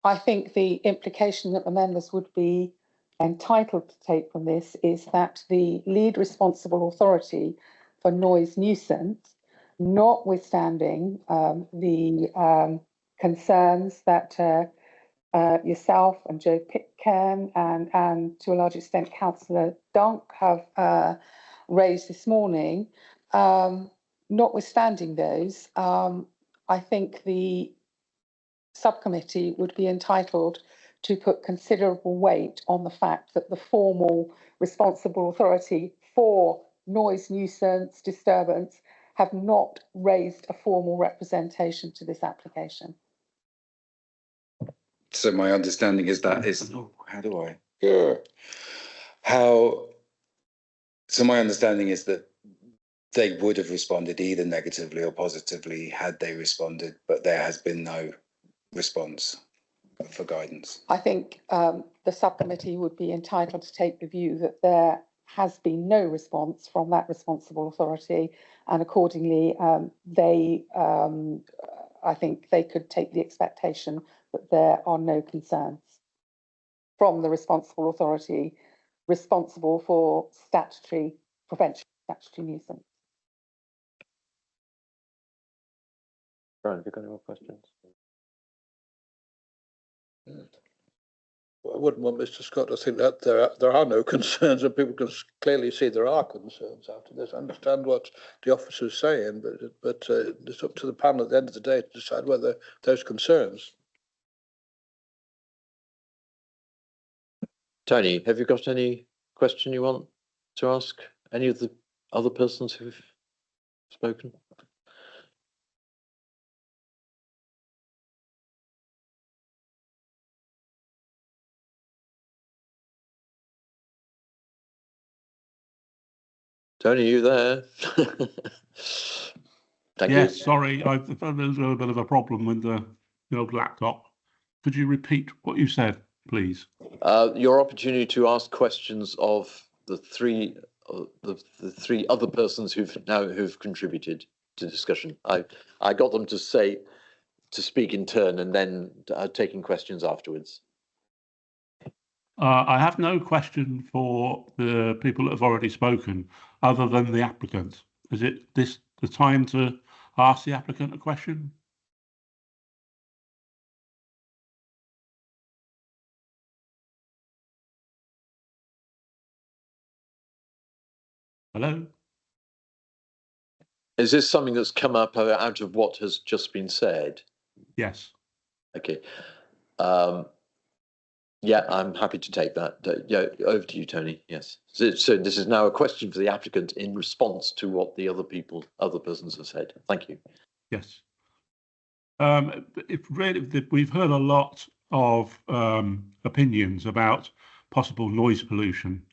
I think the implication that the members would be entitled to take from this is that the lead responsible authority for noise nuisance, notwithstanding the concerns that yourself and Joe Pitcairn and to a large extent Councillor Dunk have raised this morning, notwithstanding those, I think the subcommittee would be entitled to put considerable weight on the fact that the formal responsible authority for noise nuisance disturbance have not raised a formal representation to this application. so my understanding is that is how do I? Yeah. How? So my understanding is that they would have responded either negatively or positively had they responded, but there has been no response for guidance. I think the subcommittee would be entitled to take the view that there has been no response from that responsible authority, and accordingly I think they could take the expectation that there are no concerns from the responsible authority responsible for statutory prevention, statutory nuisance. Brian, have you got any more questions? I wouldn't want Mr. Scott to think that there are no concerns, and people can clearly see there are concerns after this. I understand what the officer is saying, but it's up to the panel at the end of the day to decide whether there's concerns. Tony, have you got any question you want to ask any of the other persons who've spoken? Tony, are you there? Thank you. Yes, sorry, I've had a little bit of a problem with the old laptop. Could you repeat what you said, please? Your opportunity to ask questions of the three other persons who've contributed to discussion. I got them to speak in turn, and then taking questions afterwards. I have no question for the people that have already spoken, other than the applicant. Is it the time to ask the applicant a question? Hello? Is this something that's come up out of what has just been said? Yes. Okay. Yeah, I'm happy to take that. Yeah, over to you, Tony. Yes. So this is now a question for the applicant in response to what the other persons have said. Thank you. Yes. We've heard a lot of opinions about possible noise pollution.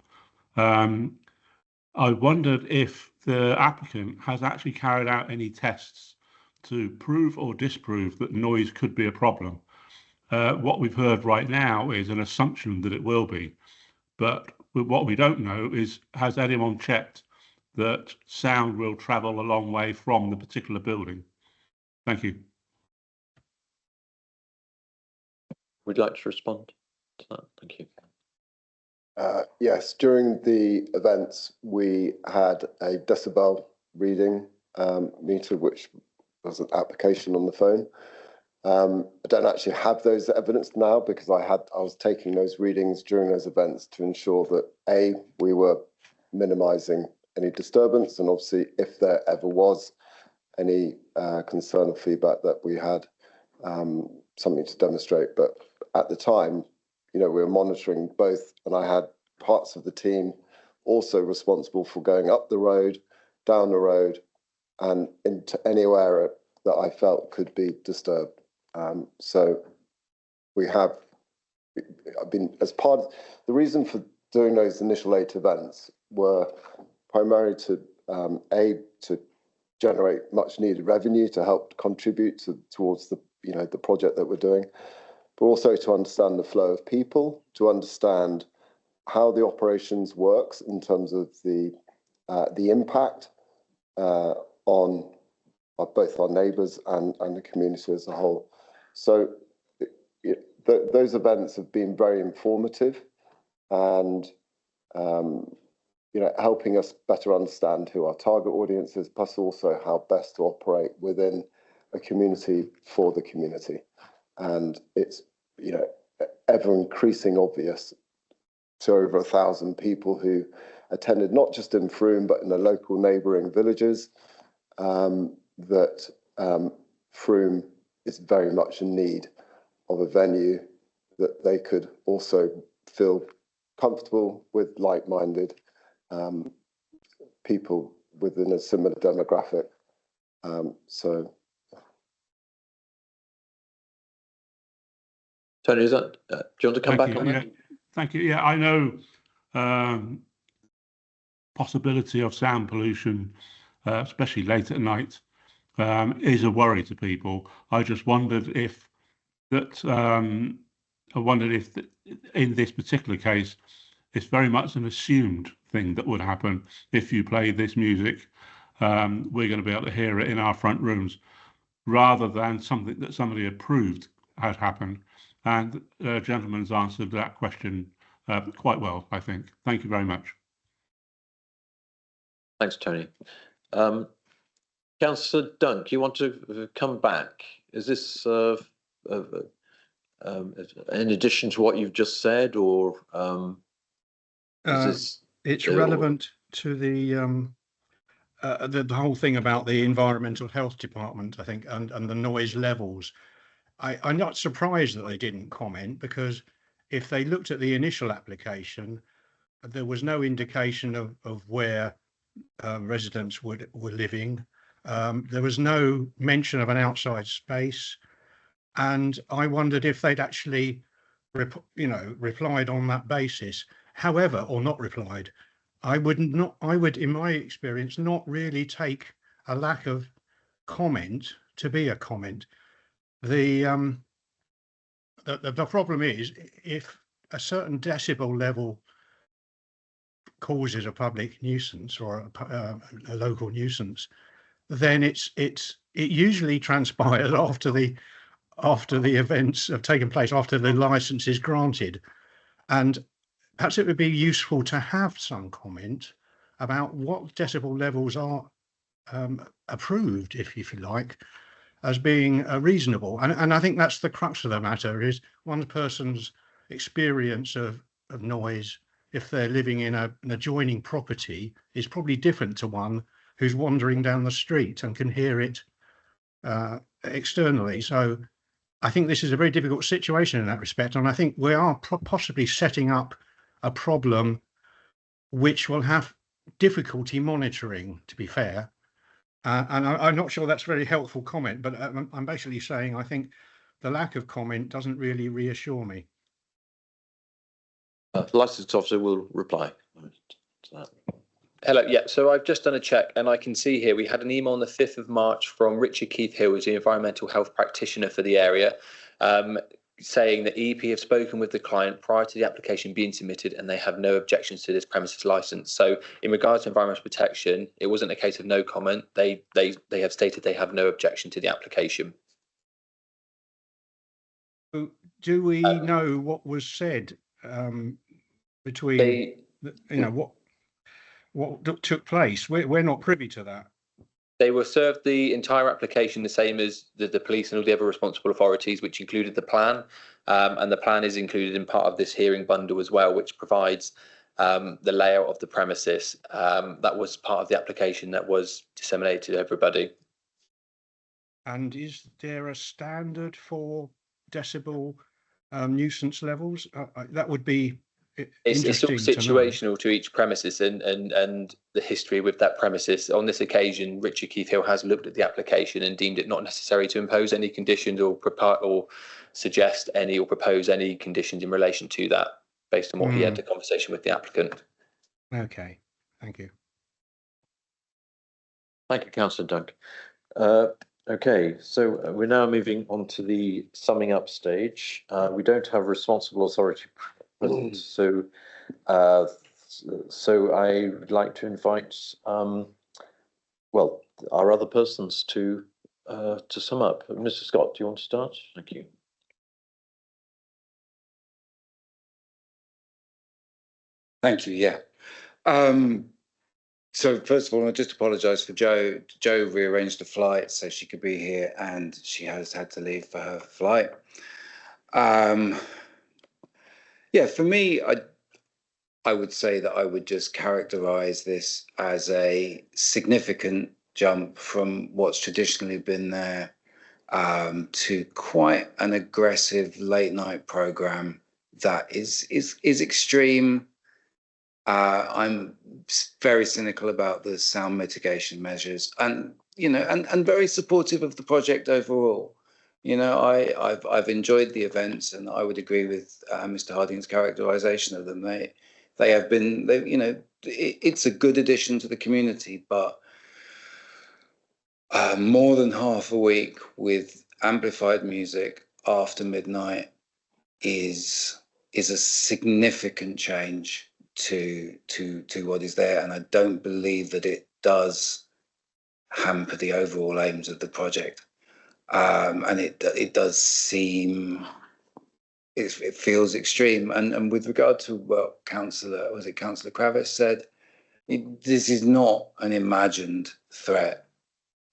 I wondered if the applicant has actually carried out any tests to prove or disprove that noise could be a problem. What we've heard right now is an assumption that it will be, but what we don't know is, has anyone checked that sound will travel a long way from the particular building? Thank you. Would you like to respond to that? Thank you. Yes, during the events, we had a decibel reading meter, which was an application on the phone. I don't actually have those evidence now because I was taking those readings during those events to ensure that we were minimising any disturbance, and obviously if there ever was any concern or feedback, that we had something to demonstrate. But at the time, we were monitoring both, and I had parts of the team also responsible for going up the road, down the road, and into anywhere that I felt could be disturbed. So I've been, as part of the reason for doing those initial 8 events were primarily to generate much needed revenue to help contribute towards the project that we're doing, but also to understand the flow of people, to understand how the operations works in terms of the impact on both our neighbours and the community as a whole. So those events have been very informative and helping us better understand who our target audience is, plus also how best to operate within a community for the community. And it's ever increasing obvious to over 1,000 people who attended, not just in Frome but in the local neighbouring villages, that Frome is very much in need of a venue that they could also feel comfortable with like-minded people within a similar demographic. So, Tony, do you want to come back on that? Thank you. Yeah, I know possibility of sound pollution, especially late at night, is a worry to people. I just wondered if in this particular case, it's very much an assumed thing that would happen. If you play this music, we're going to be able to hear it in our front rooms, rather than something that somebody had proved had happened. And the gentleman's answered that question quite well, I think. Thank you very much. Thanks, Tony. Councillor Dunk, you want to come back? Is this in addition to what you've just said, or is this? It's relevant to the whole thing about the Environmental Health Department, I think, and the noise levels. I'm not surprised that they didn't comment, because if they looked at the initial application, there was no indication of where residents were living. There was no mention of an outside space, and I wondered if they'd actually, replied on that basis. However, or not replied, I would, in my experience, not really take a lack of comment to be a comment. The problem is, if a certain decibel level causes a public nuisance or a local nuisance, then it usually transpires after the events have taken place, after the license is granted. And perhaps it would be useful to have some comment about what decibel levels are approved, if you like, as being reasonable. And I think that's the crux of the matter, is one person's experience of noise if they're living in an adjoining property is probably different to one who's wandering down the street and can hear it externally. So I think this is a very difficult situation in that respect, and I think we are possibly setting up a problem which will have difficulty monitoring, to be fair. And I'm not sure that's a very helpful comment, but I'm basically saying I think the lack of comment doesn't really reassure me. The licensed officer will reply to that. Hello, yeah, so I've just done a check and I can see here we had an email on the 5th of March from Richard Keith Hill, who's the environmental health practitioner for the area, saying that EEP have spoken with the client prior to the application being submitted and they have no objections to this premises licence. So in regards to environmental protection, it wasn't a case of no comment. They have stated they have no objection to the application. Do we know what was said between, what took place? We're not privy to that. They were served the entire application the same as the police and all the other responsible authorities, which included the plan. And the plan is included in part of this hearing bundle as well, which provides the layout of the premises. That was part of the application that was disseminated to everybody. And is there a standard for decibel nuisance levels? That would be It's all situational to each premises and the history with that premises. On this occasion, Richard Keith Hill has looked at the application and deemed it not necessary to impose any conditions or suggest any or propose any conditions in relation to that, based on what he had the conversation with the applicant. Okay, thank you. Thank you, Councillor Dunk. Okay, so we're now moving on to the summing up stage. We don't have responsible authority present, so I would like to invite well, our other persons to sum up. Mr. Scott, do you want to start? Thank you. Thank you. Yeah. So first of all, I just apologise for Jo. Jo rearranged the flight so she could be here, and she has had to leave for her flight. Yeah, for me, I would say that I would just characterise this as a significant jump from what's traditionally been there to quite an aggressive late night programme that is extreme. I'm very cynical about the sound mitigation measures, and and very supportive of the project overall. I've enjoyed the events, and I would agree with Mr. Harding's characterisation of them. They have been, it's a good addition to the community, but more than half a week with amplified music after midnight is a significant change to what is there, and I don't believe that it does hamper the overall aims of the project. And it does seem, it feels extreme. And with regard to what Councillor Kravitz said, this is not an imagined threat.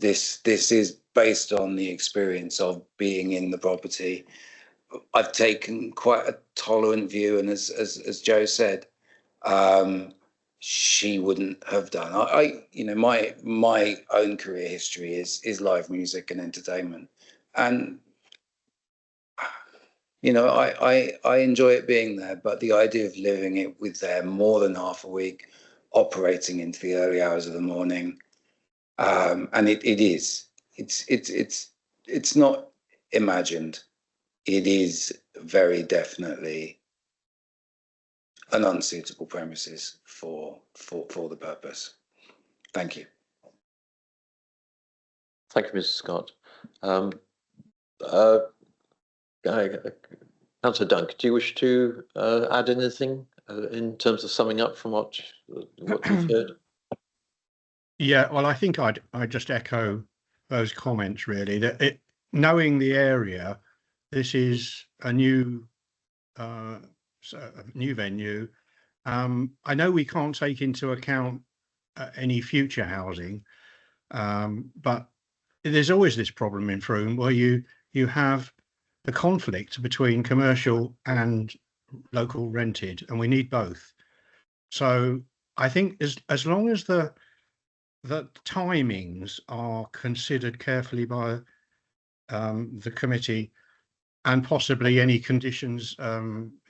This is based on the experience of being in the property. I've taken quite a tolerant view, and as Jo said, she wouldn't have done. My own career history is live music and entertainment, and I enjoy it being there. But the idea of living it with there more than half a week, operating into the early hours of the morning, and it's not imagined. It is very definitely an unsuitable premises for the purpose. Thank you. Thank you, Mr. Scott. Councillor Dunk, do you wish to add anything in terms of summing up from what you've heard? Yeah, well, I think I'd just echo those comments, really. That knowing the area, this is a new venue. I know we can't take into account any future housing, but there's always this problem in Frome where you have the conflict between commercial and local rented, and we need both. So I think as long as the timings are considered carefully by the committee, and possibly any conditions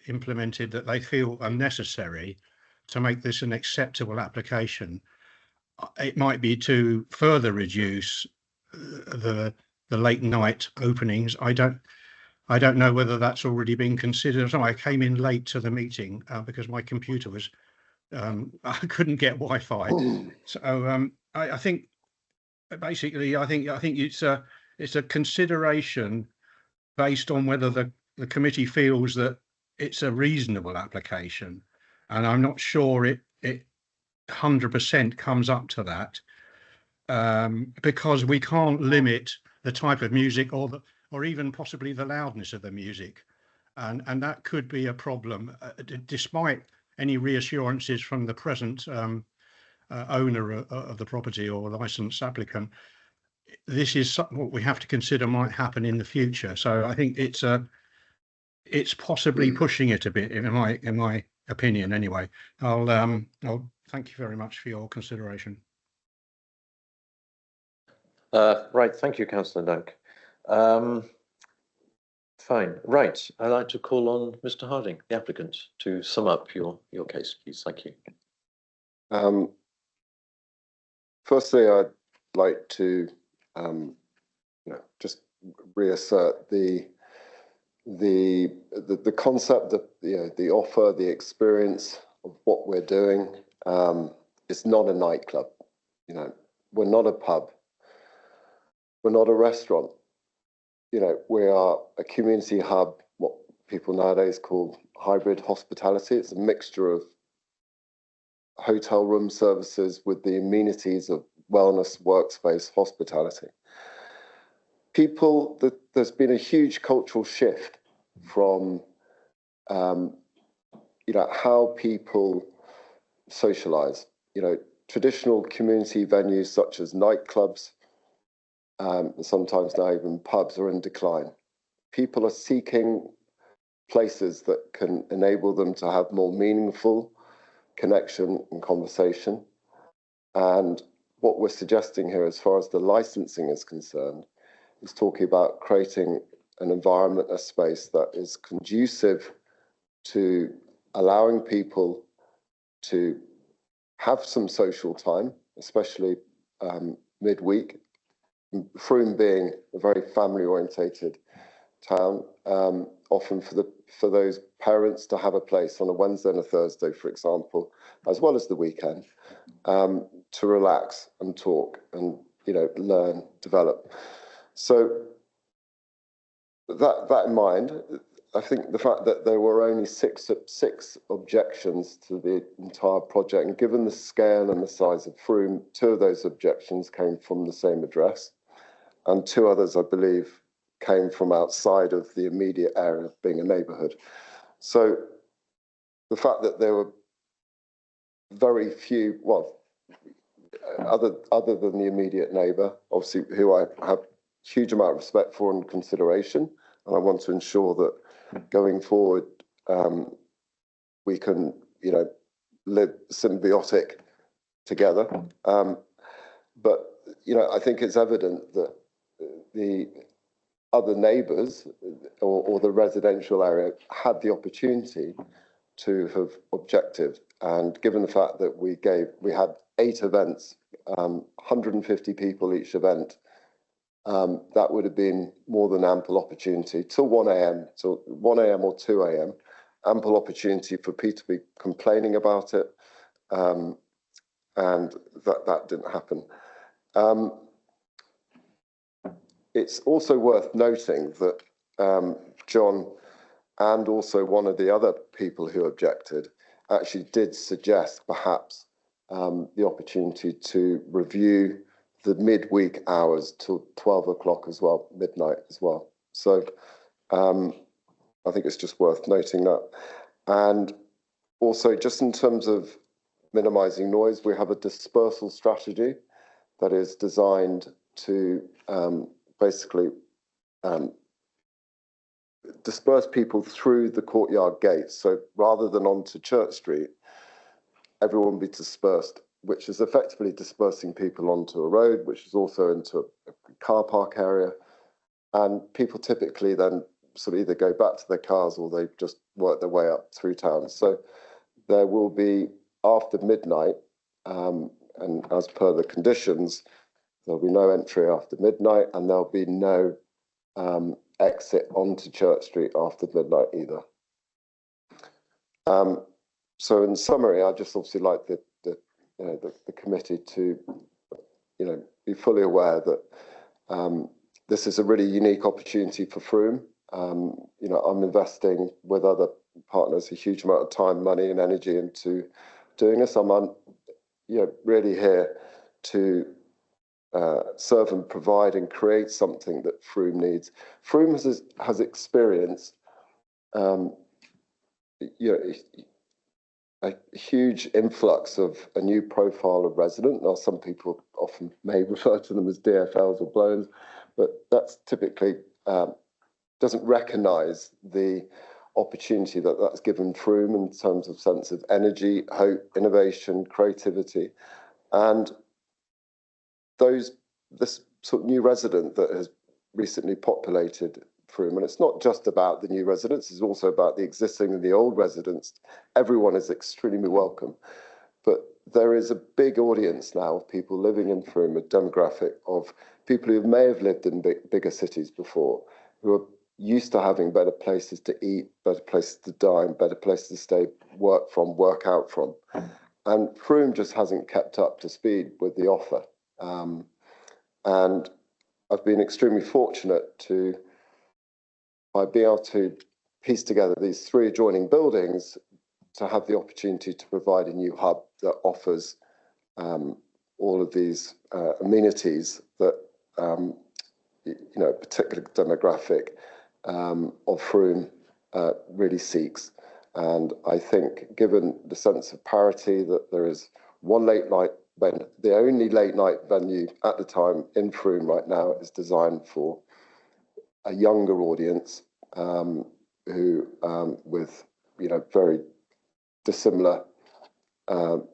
implemented that they feel are necessary to make this an acceptable application, it might be to further reduce the late night openings. I don't know whether that's already been considered. So I came in late to the meeting because my computer was I couldn't get Wi-Fi. So I think basically I think it's a consideration based on whether the committee feels that it's a reasonable application, and I'm not sure it 100% comes up to that, because we can't limit the type of music or even possibly the loudness of the music, and that could be a problem, despite any reassurances from the present owner of the property or licensed applicant. This is what we have to consider might happen in the future. So I think it's possibly pushing it a bit, in my opinion. Anyway, I'll thank you very much for your consideration. Right, thank you, Councillor Dunk. Fine, right. I'd like to call on Mr. Harding, the applicant, to sum up your case, please. Thank you. Firstly, I'd like to just reassert the concept of the offer, the experience of what we're doing. It's not a nightclub. We're not a pub. We're not a restaurant. We are a community hub, what people nowadays call hybrid hospitality. It's a mixture of hotel room services with the amenities of wellness, workspace, hospitality. There's been a huge cultural shift from, how people socialize. Traditional community venues such as nightclubs, sometimes now even pubs, are in decline. People are seeking places that can enable them to have more meaningful connection and conversation. And what we're suggesting here, as far as the licensing is concerned, is talking about creating an environment, a space that is conducive to allowing people to have some social time, especially midweek. Frome being a very family-orientated town, often for those parents to have a place on a Wednesday and a Thursday, for example, as well as the weekend, to relax and talk and learn, develop. So that in mind, I think the fact that there were only six objections to the entire project, and given the scale and the size of Frome, 2 of those objections came from the same address, and 2 others, I believe, came from outside of the immediate area of being a neighbourhood. So the fact that there were very few, other than the immediate neighbour, obviously, who I have huge amount of respect for and consideration, and I want to ensure that going forward we can live symbiotic together, but I think it's evident that the other neighbours or the residential area had the opportunity to have objected, and given the fact that we had 8 events, 150 people each event, that would have been more than ample opportunity till 1 a.m. till 1 a.m. or 2 a.m. Ample opportunity for people to be complaining about it, and that didn't happen. It's also worth noting that John and also one of the other people who objected actually did suggest perhaps the opportunity to review the midweek hours till 12 o'clock as well, midnight as well. So I think it's just worth noting that. And also, just in terms of minimizing noise, we have a dispersal strategy that is designed to basically disperse people through the courtyard gates. So rather than onto Church Street, everyone will be dispersed, which is effectively dispersing people onto a road, which is also into a car park area. And people typically then sort of either go back to their cars or they just work their way up through town. So there will be, after midnight, and as per the conditions, there'll be no entry after midnight, and there'll be no exit onto Church Street after midnight either. So in summary, I'd just obviously like the committee to, be fully aware that this is a really unique opportunity for Frome. I'm investing with other partners a huge amount of time, money, and energy into doing this. I'm really here to serve and provide and create something that Frome needs. Frome has experienced a huge influx of a new profile of resident. Now, some people often may refer to them as DFLs or blow-ins, but that's typically doesn't recognise the opportunity that's given Frome in terms of sense of energy, hope, innovation, creativity, and this sort of new resident that has recently populated Frome. And it's not just about the new residents, it's also about the existing and the old residents. Everyone is extremely welcome. But there is a big audience now of people living in Frome, a demographic of people who may have lived in bigger cities before, who are used to having better places to eat, better places to dine, better places to stay, work from, work out from. And Frome just hasn't kept up to speed with the offer. And I've been extremely fortunate by being able to piece together these 3 adjoining buildings to have the opportunity to provide a new hub that offers all of these amenities that a particular demographic of Frome really seeks. And I think, given the sense of parity, that there is one late night venue, the only late night venue at the time in Frome right now is designed for a younger audience who with very dissimilar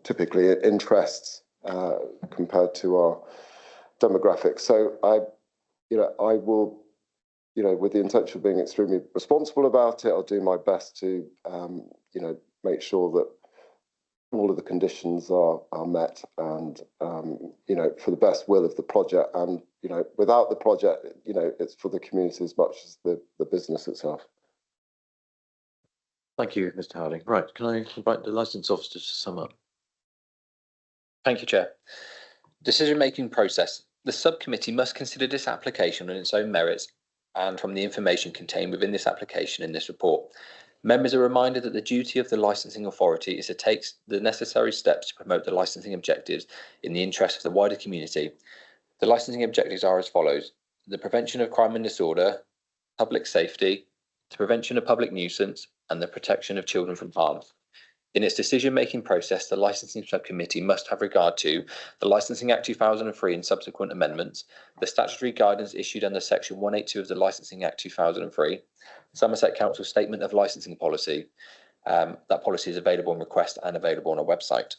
typically interests compared to our demographics. So I will, with the intention of being extremely responsible about it, I'll do my best to make sure that all of the conditions are met, and for the best will of the project. And without the project, it's for the community as much as the business itself. Thank you, Mr. Harding. Right, can I invite the licence officer to sum up? Thank you, Chair. Decision-making process. The subcommittee must consider this application on its own merits and from the information contained within this application in this report. Members are reminded that the duty of the licensing authority is to take the necessary steps to promote the licensing objectives in the interest of the wider community. The licensing objectives are as follows: the prevention of crime and disorder, public safety, the prevention of public nuisance, and the protection of children from harm. In its decision-making process, the licensing subcommittee must have regard to the Licensing Act 2003 and subsequent amendments, the statutory guidance issued under Section 182 of the Licensing Act 2003, Somerset Council Statement of Licensing Policy. That policy is available on request and available on our website.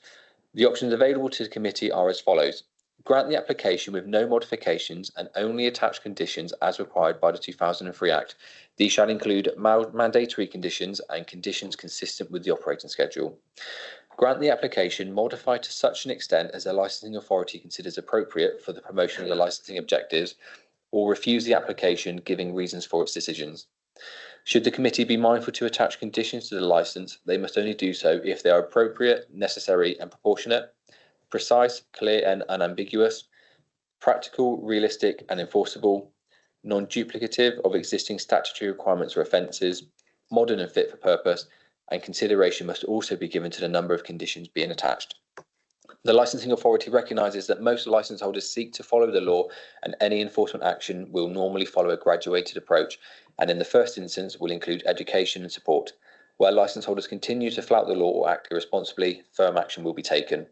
The options available to the committee are as follows: grant the application with no modifications and only attach conditions as required by the 2003 Act. These shall include mandatory conditions and conditions consistent with the operating schedule. Grant the application modified to such an extent as the licensing authority considers appropriate for the promotion of the licensing objectives, or refuse the application, giving reasons for its decisions. Should the committee be mindful to attach conditions to the licence, they must only do so if they are appropriate, necessary and proportionate, precise, clear and unambiguous, practical, realistic and enforceable, non-duplicative of existing statutory requirements or offences, modern and fit for purpose, and consideration must also be given to the number of conditions being attached. The licensing authority recognises that most licence holders seek to follow the law, and any enforcement action will normally follow a graduated approach, and in the first instance will include education and support. Where licence holders continue to flout the law or act irresponsibly, firm action will be taken.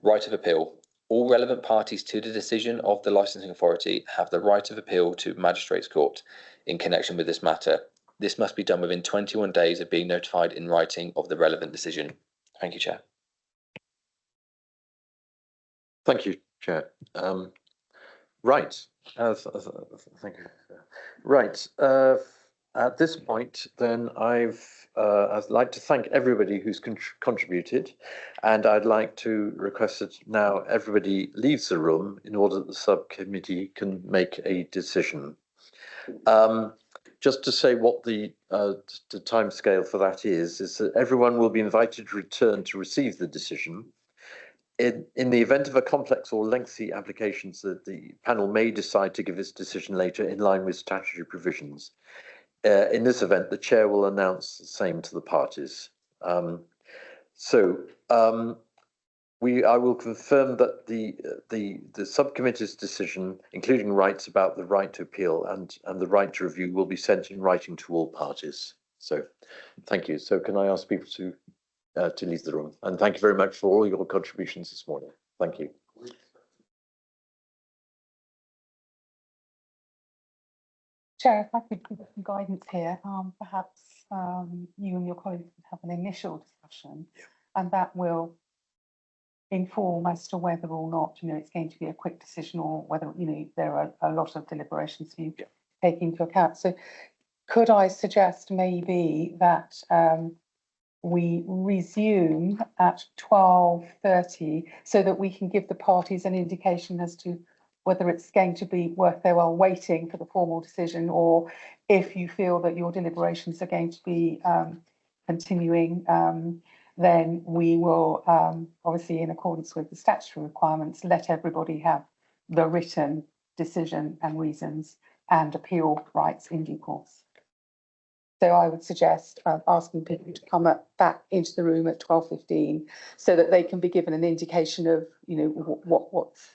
Right of appeal. All relevant parties to the decision of the licensing authority have the right of appeal to Magistrates' Court in connection with this matter. This must be done within 21 days of being notified in writing of the relevant decision. Thank you, Chair. Thank you, Chair. Right. Thank you. Right. At this point, then I'd like to thank everybody who's contributed, and I'd like to request that now everybody leaves the room in order that the subcommittee can make a decision. Just to say what the timescale for that is that everyone will be invited to return to receive the decision. In the event of a complex or lengthy applications, that the panel may decide to give its decision later in line with statutory provisions. In this event, the chair will announce the same to the parties. I will confirm that the subcommittee's decision, including rights about the right to appeal and the right to review, will be sent in writing to all parties. So, thank you. So, can I ask people to leave the room? And thank you very much for all your contributions this morning. Thank you. Chair, if I could give some guidance here, perhaps you and your colleagues could have an initial discussion, and that will inform as to whether or not, it's going to be a quick decision, or whether, there are a lot of deliberations for you to take into account. So could I suggest maybe that we resume at 12:30 so that we can give the parties an indication as to whether it's going to be worth their while waiting for the formal decision, or if you feel that your deliberations are going to be continuing, then we will, obviously in accordance with the statutory requirements, let everybody have the written decision and reasons and appeal rights in due course. So I would suggest asking people to come back into the room at 12:15 so that they can be given an indication of, what's.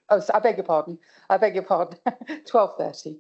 Oh, so I beg your pardon. 12:30.